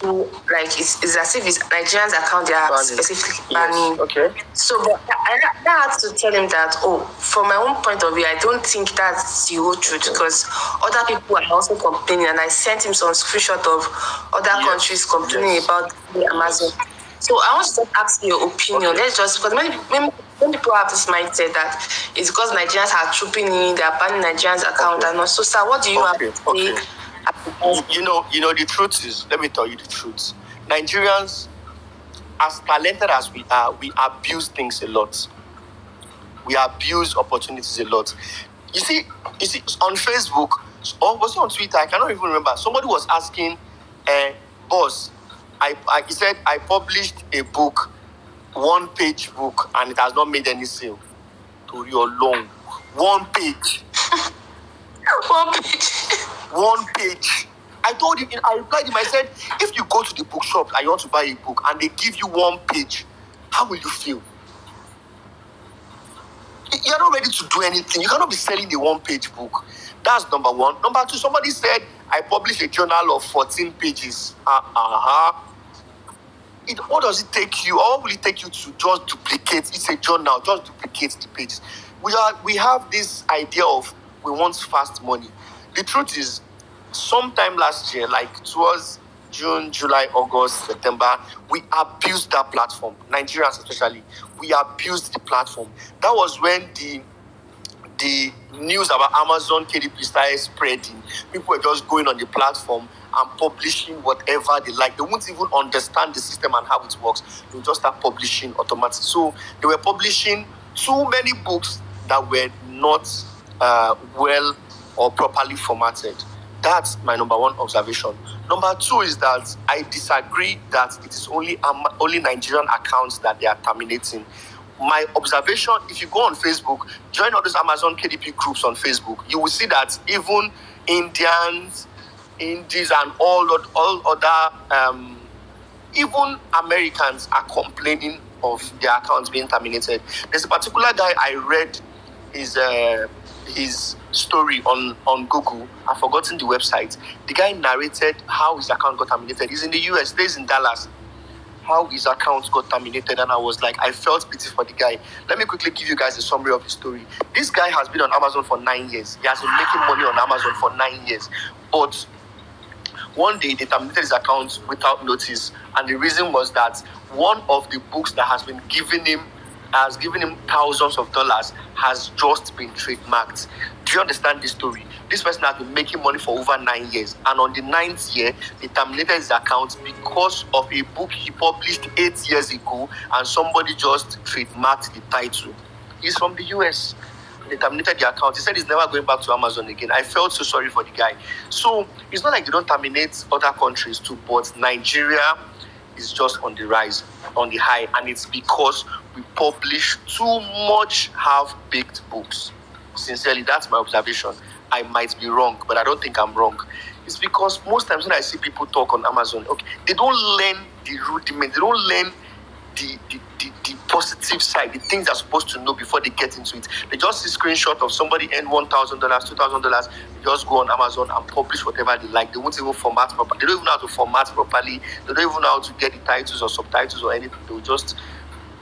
Speaker 1: like it's as if it's Nigerians account they are specifically banning.
Speaker 2: Yes. Okay.
Speaker 1: So but I had to tell him that from my own point of view, I don't think that's the whole truth, because other people are also complaining, and I sent him some screenshot of other countries complaining about the Amazon. So I want to just ask your opinion. Let's just, because many people have this mindset that it's because Nigerians are trooping in, they are banning Nigerians account and also. So what do you have to say?
Speaker 2: You know, the truth is, let me tell you the truth. Nigerians, as talented as we are, we abuse things a lot. We abuse opportunities a lot. You see, on Facebook, or was it on Twitter? I cannot even remember. Somebody was asking, boss, he said, I published a book, one-page book, and it has not made any sale. To your long. One page. One page. I replied him, I said, if you go to the bookshop and you want to buy a book and they give you one page, how will you feel? You're not ready to do anything. You cannot be selling a one-page book. That's number one. Number two, somebody said, I published a journal of 14 pages. What does it take you? Or what will it take you to just duplicate? It's a journal, just duplicate the pages. We have this idea of we want fast money. The truth is, sometime last year, like towards June, July, August, September, we abused that platform. Nigerians especially, we abused the platform. That was when the news about Amazon KDP started spreading. People were just going on the platform and publishing whatever they like. They won't even understand the system and how it works. They will just start publishing automatically. So they were publishing too many books that were not well or properly formatted. That's my number one observation. Number two is that I disagree that it is only Nigerian accounts that they are terminating. My observation, if you go on Facebook, join all those Amazon KDP groups on Facebook, you will see that even Indians, Indies, and all other, even Americans are complaining of their accounts being terminated. There's a particular guy I read his story on Google. I've forgotten the website. The guy narrated how his account got terminated. He's in the US, stays in Dallas. How his account got terminated, and I was like, I felt pity for the guy. Let me quickly give you guys a summary of the story. This guy has been on Amazon for 9 years. He has been making money on Amazon for 9 years. But one day they terminated his account without notice, and the reason was that one of the books that has given him thousands of dollars has just been trademarked. Do you understand this story? This person has been making money for over 9 years, and on the 9th year, they terminated his account because of a book he published 8 years ago, and somebody just trademarked the title. He's from the US. They terminated the account. He said he's never going back to Amazon again. I felt so sorry for the guy. So it's not like they don't terminate other countries too, but Nigeria is just on the rise, on the high, and it's because we publish too much half-baked books. Sincerely, that's my observation. I might be wrong, but I don't think I'm wrong. It's because most times when I see people talk on Amazon, okay, they don't learn the rudiment, they don't learn the positive side, the things they're supposed to know before they get into it. They just see screenshot of somebody earn $1,000, $2,000. They just go on Amazon and publish whatever they like. They won't even format properly. They don't even know how to format properly. They don't even know how to get the titles or subtitles or anything. They'll just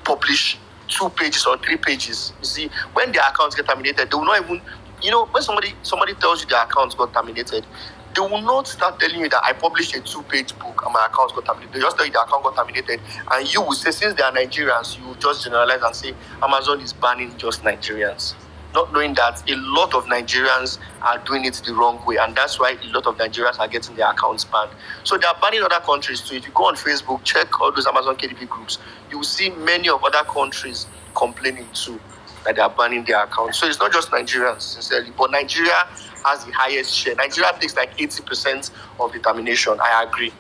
Speaker 2: publish 2 pages or 3 pages. You see, when their accounts get terminated, they will not even, when somebody tells you their accounts got terminated, they will not start telling you that I published a 2-page book and my account got terminated. They just tell you the account got terminated, and you will say, since they are Nigerians, you will just generalize and say Amazon is banning just Nigerians, not knowing that a lot of Nigerians are doing it the wrong way, and that's why a lot of Nigerians are getting their accounts banned. So they are banning other countries too. If you go on Facebook, check all those Amazon KDP groups, you will see many of other countries complaining too that they are banning their accounts. So it's not just Nigerians, sincerely, but Nigeria has the highest share. Nigeria takes like 80% of the termination. I agree.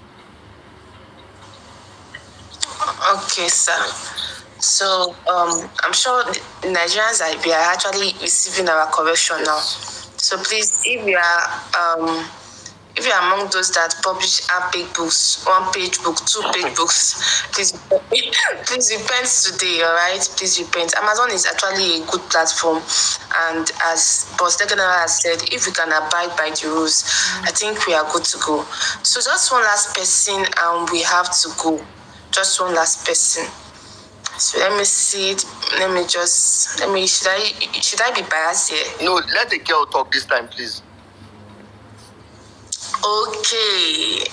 Speaker 1: Okay, sir. So I'm sure the Nigerians we are actually receiving our correction now. So please, if you are among those that publish big books, 1-page book, 2-page books, please repent today, all right? Please repent. Amazon is actually a good platform, and as Boss Legalnairatv has said, if we can abide by the rules, I think we are good to go. So just one last person, and we have to go. Just one last person. So let me see it. Should I be biased here?
Speaker 2: No, let the girl talk this time, please.
Speaker 1: Okay,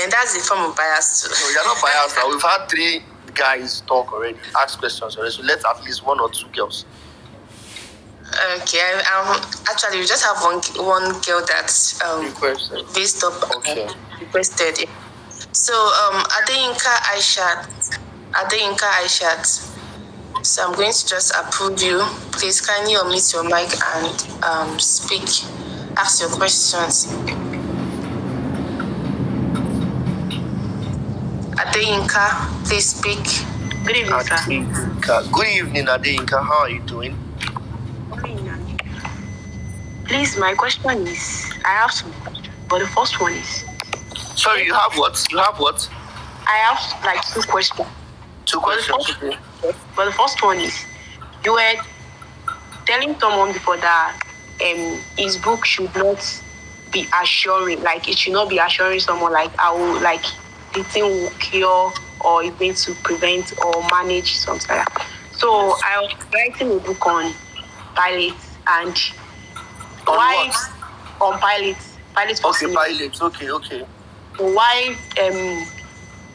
Speaker 1: and that's a form of bias too.
Speaker 2: No, you're not biased now. We've had 3 guys talk already, ask questions already. So let's at least 1 or 2 girls.
Speaker 1: Okay, actually we just have one girl that's based up requested. So Adeyinka Aishat. So I'm going to just approve you. Please kindly unmute your mic and speak. Ask your questions. Adeyinka, please speak.
Speaker 5: Good evening, sir.
Speaker 2: Good evening, Adeyinka. How are you doing?
Speaker 5: Please, my question is, I have some questions, but the first one is...
Speaker 2: Sorry, you have what?
Speaker 5: I have like 2 questions.
Speaker 2: 2 questions?
Speaker 5: But the first one is, you were telling someone before that his book should not be assuring, like it should not be assuring someone like the thing will cure or is going to prevent or manage something like that. So I was writing a book on pilots and why on pilots.
Speaker 2: Okay, pilots. Okay.
Speaker 5: Why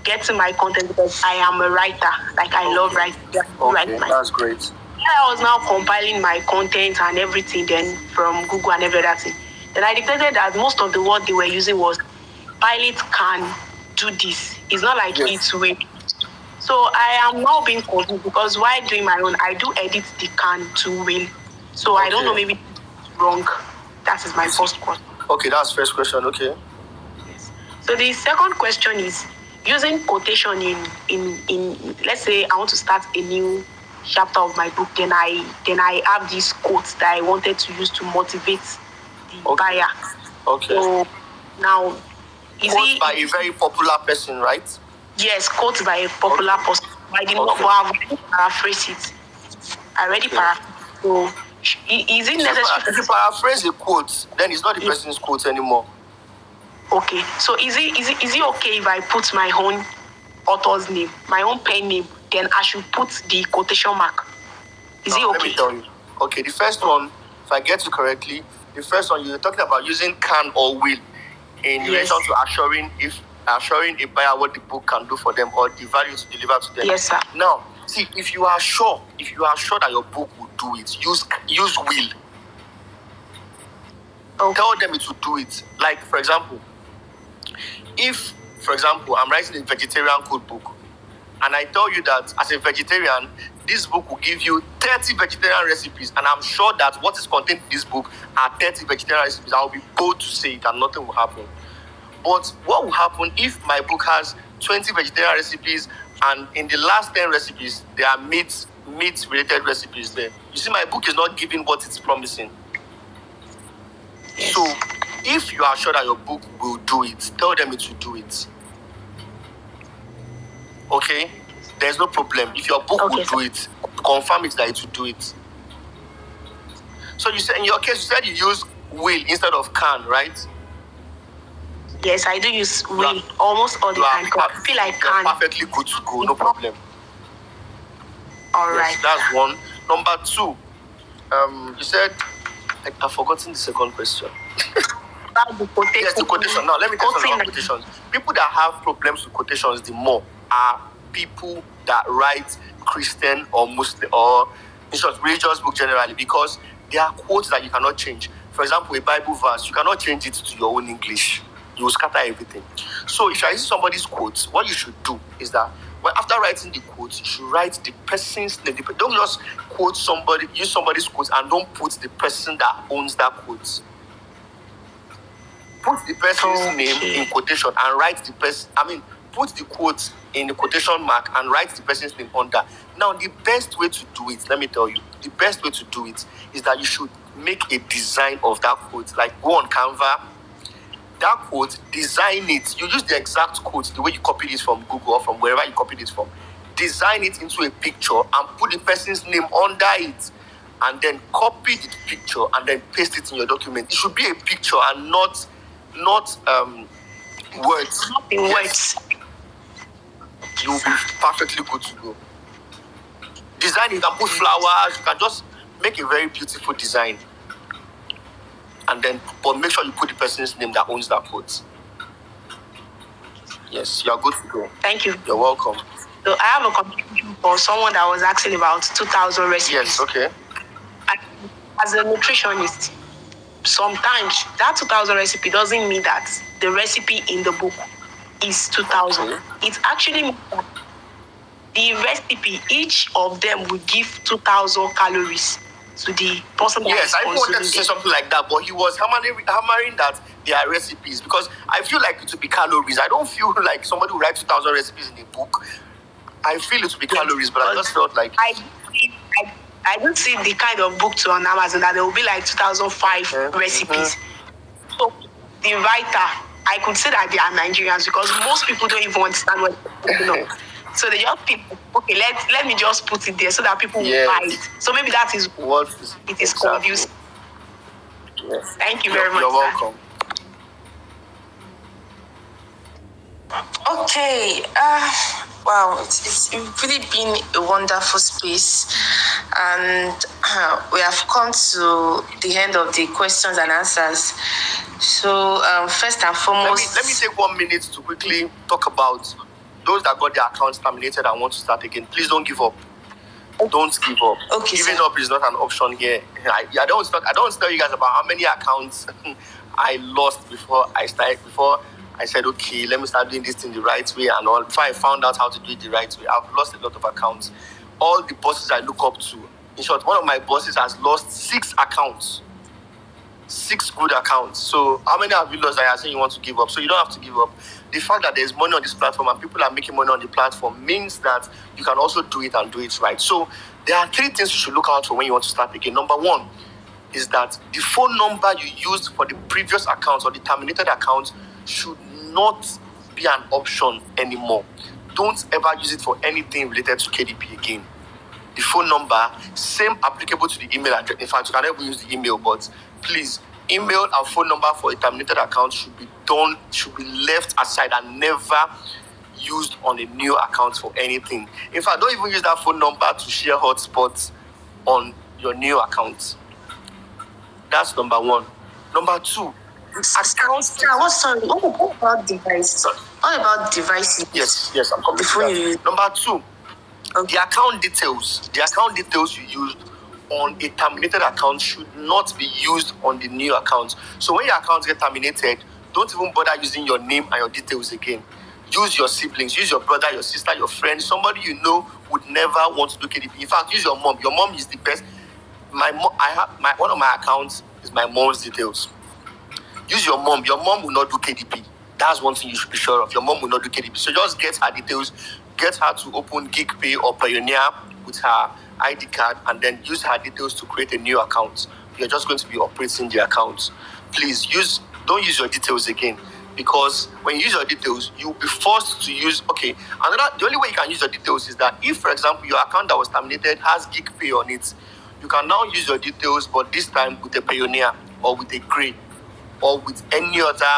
Speaker 5: getting my content, because I am a writer. Like I love writing.
Speaker 2: Okay, that's great.
Speaker 5: I was now compiling my content and everything then from Google and every other thing. Then I detected that most of the word they were using was pilot can do this. It's not like it's way. So I am now being confused because while doing my own, I do edit the can to will. So I don't know, maybe it's wrong. That is my first question.
Speaker 2: Okay, that's first question. Okay.
Speaker 5: Yes. So the second question is using quotation in let's say I want to start a new chapter of my book, then I have these quotes that I wanted to use to motivate the buyer.
Speaker 2: Okay.
Speaker 5: So now
Speaker 2: quote by a very popular person, right?
Speaker 5: Yes, quote by a popular person. I did not paraphrase it. I already paraphrased. So is it necessary?
Speaker 2: If you paraphrase a quote, then it's not the person's quote anymore.
Speaker 5: Okay. So is it okay if I put my own author's name, my own pen name, then I should put the quotation mark? Is it okay?
Speaker 2: Let me tell you. Okay, the first one, if I get you correctly, the first one you're talking about using can or will in relation to assuring a buyer what the book can do for them or the value to deliver to them.
Speaker 5: Yes, sir.
Speaker 2: Now, see, if you are sure that your book will do it, use will. Okay. Tell them it will do it. Like, for example, if, I'm writing a vegetarian cookbook, and I tell you that as a vegetarian, this book will give you 30 vegetarian recipes, and I'm sure that what is contained in this book are 30 vegetarian recipes. I'll be bold to say it and nothing will happen. But what will happen if my book has 20 vegetarian recipes and in the last 10 recipes, there are meat-related recipes there? You see, my book is not giving what it's promising. So, if you are sure that your book will do it, tell them it will do it. Okay? there's no problem. If your book will do it, confirm it that it will do it. So you said in your case, you said you use will instead of can, right?
Speaker 5: Yes, I do use will almost all the time. I feel like can.
Speaker 2: Perfectly good to go, no problem.
Speaker 5: All right.
Speaker 2: That's one. Number two, you said I've forgotten the second question.
Speaker 5: The quotation.
Speaker 2: Yes, the quotation. Now let me tell you about quotations. People that have problems with quotations the more are people that write Christian or Muslim or in short religious book generally, because there are quotes that you cannot change. For example, a Bible verse, you cannot change it to your own English. You will scatter everything. So if you are using somebody's quotes, what you should do is that after writing the quotes, you should write the person's name. Don't just quote somebody, use somebody's quotes and don't put the person that owns that quote. Put the person's name in quotation and write the person. Put the quote in the quotation mark and write the person's name under. Now, the best way to do it, let me tell you, the best way to do it is that you should make a design of that quote. Like go on Canva, that quote, design it. You use the exact quote, the way you copied it from Google or from wherever you copied it from. Design it into a picture and put the person's name under it. And then copy the picture and then paste it in your document. It should be a picture and not words.
Speaker 5: Not in words.
Speaker 2: You'll be perfectly good to go. Design, you can put flowers, you can just make a very beautiful design. And then, but make sure you put the person's name that owns that quote. Yes, you are good to go.
Speaker 5: Thank you.
Speaker 2: You're welcome.
Speaker 5: So I have a contribution for someone that was asking about 2,000 recipes.
Speaker 2: Yes, okay.
Speaker 5: As a nutritionist, sometimes that 2,000 recipe doesn't mean that the recipe in the book is 2,000.
Speaker 2: Okay.
Speaker 5: It actually means that the recipe, each of them will give 2,000 calories to the person.
Speaker 2: Yes, I wanted to say something like that, but he was hammering that they are recipes, because I feel like it will be calories. I don't feel like somebody will write 2,000 recipes in a book. I feel it will be calories, but I just felt like
Speaker 5: I don't see the kind of book to on Amazon that there will be like 2005 recipes. So the writer, I could say that they are Nigerians, because most people don't even understand what you know. So they just pick, okay, let me just put it there so that people will buy it. So maybe that is
Speaker 2: what
Speaker 5: it is confusing.
Speaker 2: Yes.
Speaker 5: Thank you very much.
Speaker 2: You're welcome.
Speaker 1: Okay. Wow, it's really been a wonderful space, and we have come to the end of the questions and answers. So first and foremost,
Speaker 2: let me take 1 minute to quickly talk about those that got their accounts terminated and want to start again. Please don't give up. Don't give up.
Speaker 1: Okay,
Speaker 2: Giving up is not an option here. I don't tell you guys about how many accounts I lost before I said, okay, let me start doing this thing the right way and all. Before I found out how to do it the right way, I've lost a lot of accounts. All the bosses I look up to, in short, one of my bosses has lost 6 accounts. 6 good accounts. So how many have you lost that you are saying you want to give up? So you don't have to give up. The fact that there's money on this platform and people are making money on the platform means that you can also do it and do it right. So there are 3 things you should look out for when you want to start again. Number 1 is that the phone number you used for the previous account or the terminated account should not be an option anymore. Don't ever use it for anything related to KDP again. The phone number, same applicable to the email address. In fact, you can never use the email, but please, email and phone number for a terminated account should be left aside and never used on a new account for anything. In fact, don't even use that phone number to share hotspots on your new account. That's number 1. Number 2,
Speaker 1: accounts. What about devices? What about devices?
Speaker 2: Yes, I'm coming
Speaker 1: before
Speaker 2: to that.
Speaker 1: you.
Speaker 2: Number 2,
Speaker 1: Okay.
Speaker 2: the account details you used on a terminated account should not be used on the new account. So when your accounts get terminated, don't even bother using your name and your details again. Use your siblings, use your brother, your sister, your friend, somebody you know would never want to do KDP. In fact, use your mom. Your mom is the best. One of my accounts is my mom's details. Use your mom. Your mom will not do KDP. That's one thing you should be sure of. Your mom will not do KDP. So just get her details. Get her to open GigPay or Pioneer with her ID card and then use her details to create a new account. You're just going to be operating the account. Please don't use your details again. because when you use your details, you'll be forced to use, the only way you can use your details is that if, for example, your account that was terminated has gig pay on it, you can now use your details, but this time with a Payoneer or with a Grey or with any other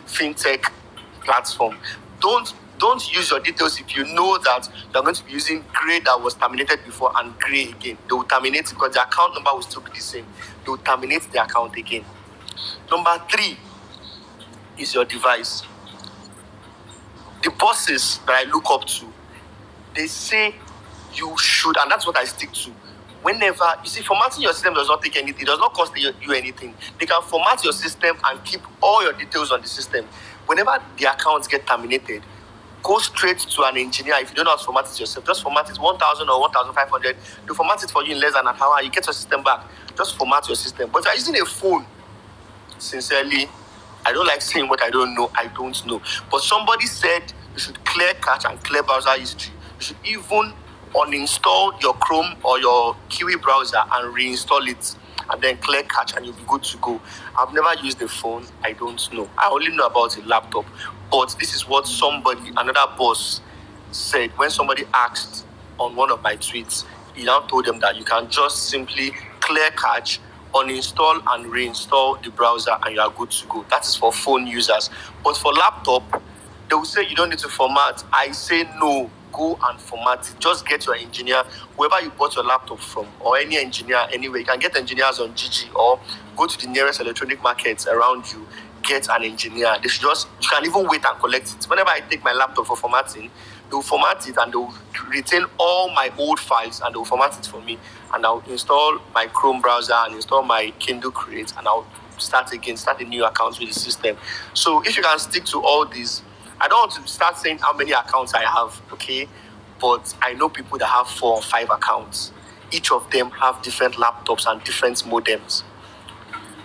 Speaker 2: fintech platform. Don't use your details if you know that you're going to be using Grey that was terminated before and Grey again. They will terminate because the account number will still be the same. They will terminate the account again. Number 3 is your device. The bosses that I look up to, they say you should, and that's what I stick to. Whenever, you see, formatting your system does not take anything, it does not cost you anything. They can format your system and keep all your details on the system. Whenever the accounts get terminated, go straight to an engineer. If you don't know how to format it yourself, just format it 1,000 or 1,500. They'll format it for you in less than an hour. You get your system back. Just format your system. But if you're using a phone, sincerely, I don't like saying what I don't know. I don't know. But somebody said you should clear cache and clear browser history. You should even uninstall your Chrome or your Kiwi browser and reinstall it, and then clear cache, and you'll be good to go. I've never used a phone. I don't know. I only know about a laptop. But this is what another boss said when somebody asked on one of my tweets. He now told them that you can just simply clear cache, uninstall and reinstall the browser, and you are good to go. That is for phone users. But for laptop, they will say you don't need to format. I say no. Go and format it. Just get your engineer, whoever you bought your laptop from, or any engineer anyway. You can get engineers on GG or go to the nearest electronic markets around you. Get an engineer. You can even wait and collect it. Whenever I take my laptop for formatting, they'll format it and they'll retain all my old files and they'll format it for me. And I'll install my Chrome browser and install my Kindle Create, and I'll start a new account with the system. So if you can stick to all these, I don't want to start saying how many accounts I have, okay? But I know people that have 4 or 5 accounts. Each of them have different laptops and different modems.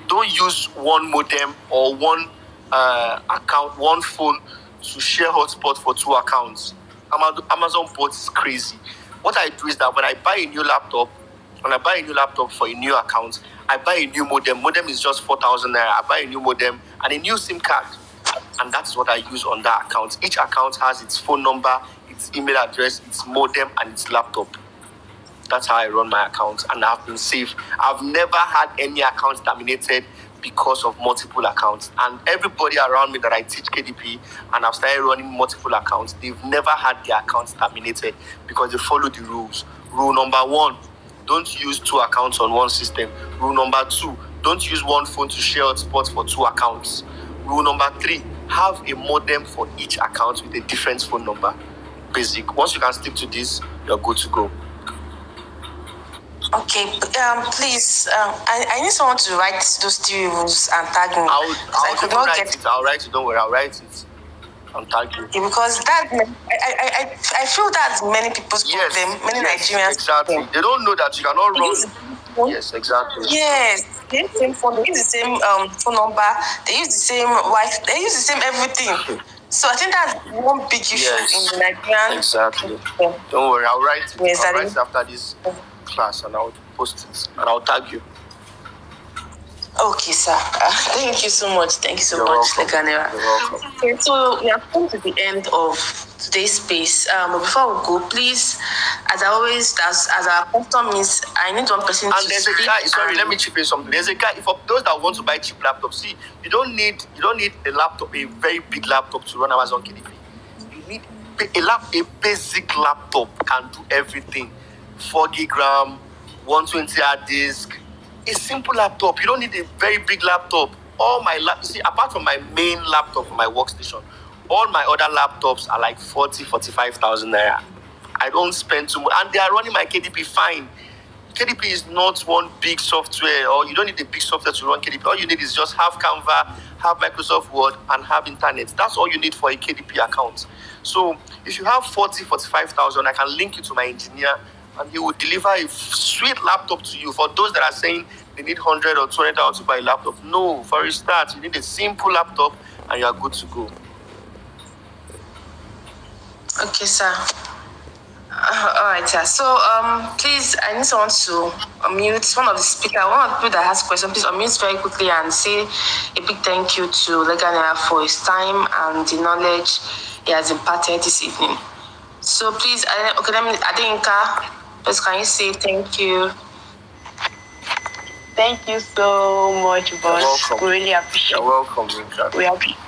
Speaker 2: Don't use one modem or one account, one phone to share hotspot for 2 accounts. Amazon bot is crazy. What I do is that when I buy a new laptop for a new account, I buy a new modem. Modem is just 4,000 naira. I buy a new modem and a new SIM card. And that's what I use on that account. Each account has its phone number, its email address, its modem, and its laptop. That's how I run my account, and I've been safe. I've never had any account terminated because of multiple accounts. And everybody around me that I teach KDP and I've started running multiple accounts, they've never had their accounts terminated because they follow the rules. Rule number 1, don't use 2 accounts on one system. Rule number 2, don't use one phone to share hotspots for 2 accounts. Rule number 3, have a modem for each account with a different phone number. Basic. Once you can stick to this, you're good to go.
Speaker 1: Okay, please, I need someone to write those 3 rules and tag me.
Speaker 2: I'll write it, don't worry, I'll write it and tag you.
Speaker 1: Okay, because I feel that's many people's problem, many Nigerians.
Speaker 2: Exactly.
Speaker 1: Problem.
Speaker 2: They don't know that you cannot run. Yes, exactly.
Speaker 1: Yes, they use the same phone, they use the same phone number, they use the same wife, they use the same everything. So I think that's one big issue in the Nigerian.
Speaker 2: Exactly. Yeah. Don't worry, I'll write it. I'll write it after this class and I'll post it and I'll tag you.
Speaker 1: Okay, sir. Thank you so much. Thank you so much, Legalnaira.
Speaker 2: You're welcome.
Speaker 1: Okay, so we have come to the end of today's space. But before we go, please, as our custom is, I need one person
Speaker 2: and there's a guy. Sorry, let me chip in something. There's a guy. For those that want to buy cheap laptops, see, you don't need a laptop, a very big laptop to run Amazon KDP. You need a basic laptop can do everything. 4 gig RAM, 120 hard disk. A simple laptop. You don't need a very big laptop. Apart from my main laptop for my workstation, all my other laptops are like 45,000 naira. I don't spend too much, and they are running my KDP fine. KDP is not one big software, or you don't need a big software to run KDP. All you need is just have Canva, have Microsoft Word, and have internet. That's all you need for a KDP account. So if you have 45,000, I can link you to my engineer, and he will deliver a sweet laptop to you. For those that are saying they need 100 or 200,000 to buy a laptop, no. For a start, you need a simple laptop, and you are good to go.
Speaker 1: Okay, sir. All right, sir. So, please, I need someone to unmute one of the speakers, one of the people that has question. Please unmute very quickly and say a big thank you to Legalnairatv for his time and the knowledge he has imparted this evening. So, please, Adinka, please, can you say thank you?
Speaker 5: Thank you so much, boss. We really appreciate it.
Speaker 2: You're welcome, Rinka.
Speaker 5: We appreciate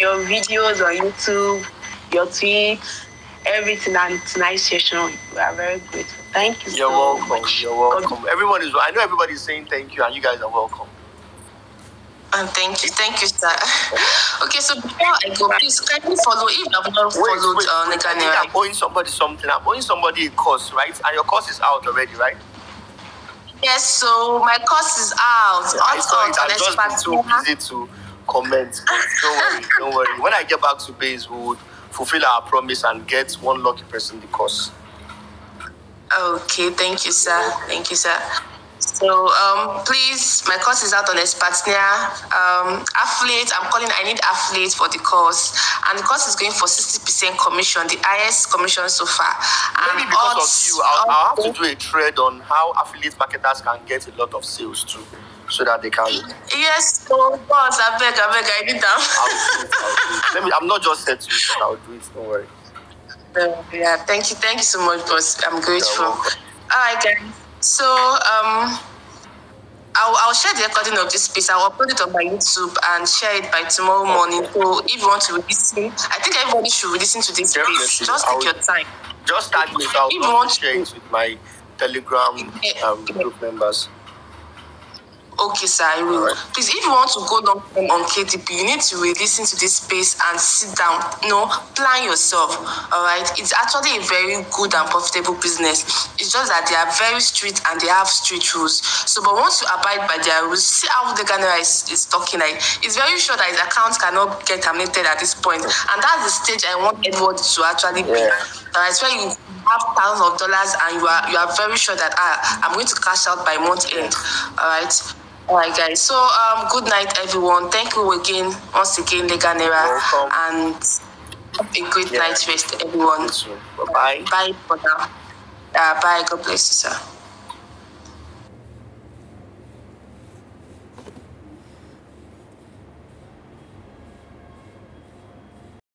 Speaker 5: your videos on YouTube, your tweets, everything, and tonight's session. We are very grateful. Thank you so much.
Speaker 2: You're welcome. I know everybody's saying thank you, and you guys are welcome.
Speaker 1: And thank you, sir. Okay, so before I go, please kindly follow. If you have not followed Legalnairatv,
Speaker 2: I'm owing somebody something. I'm owing somebody a course, right? And your course is out already, right?
Speaker 1: yes. So my course is out.
Speaker 2: I saw it. I've just been too busy to comment. Don't worry. When I get back to base, we would fulfill our promise and get one lucky person the course.
Speaker 1: Okay, thank you, sir. Thank you, sir. So, please, my course is out on Expatnia. Affliates, I need affiliates for the course. And the course is going for 60% commission, the highest commission so far.
Speaker 2: Maybe
Speaker 1: and
Speaker 2: because of you, I'll have to do a thread on how affiliate marketers can get a lot of sales too, so that they can.
Speaker 1: Yes, so, boss, I beg, I need that.
Speaker 2: I'll do it. I'm not just set to it, I'll do it, don't worry.
Speaker 1: Yeah, thank you so much, boss. I'm grateful. All right, guys. So, I'll share the recording of this piece. I'll upload it on my YouTube and share it by tomorrow morning. So, if you want to listen, I think everybody should listen to this piece. Just take your time.
Speaker 2: Just tag me. If you want to share it with my Telegram group members.
Speaker 1: Okay, sir, I will. Right. Please, if you want to go long term on KDP, you need to listen to this space and sit down, plan yourself, all right? It's actually a very good and profitable business. It's just that they are very strict and they have strict rules. So, but once you abide by their rules, see how the Legalnairatv is talking. Like, it's very sure that his account cannot get terminated at this point. And that's the stage I want everybody to actually be. All right, so you have thousands of dollars and you are very sure that I'm going to cash out by month end, all right? All right, guys. So, good night, everyone. Thank you again, once again, Legalnairatv, and a great night rest, everyone.
Speaker 2: Bye.
Speaker 1: Bye for now. Bye. God bless you, sir.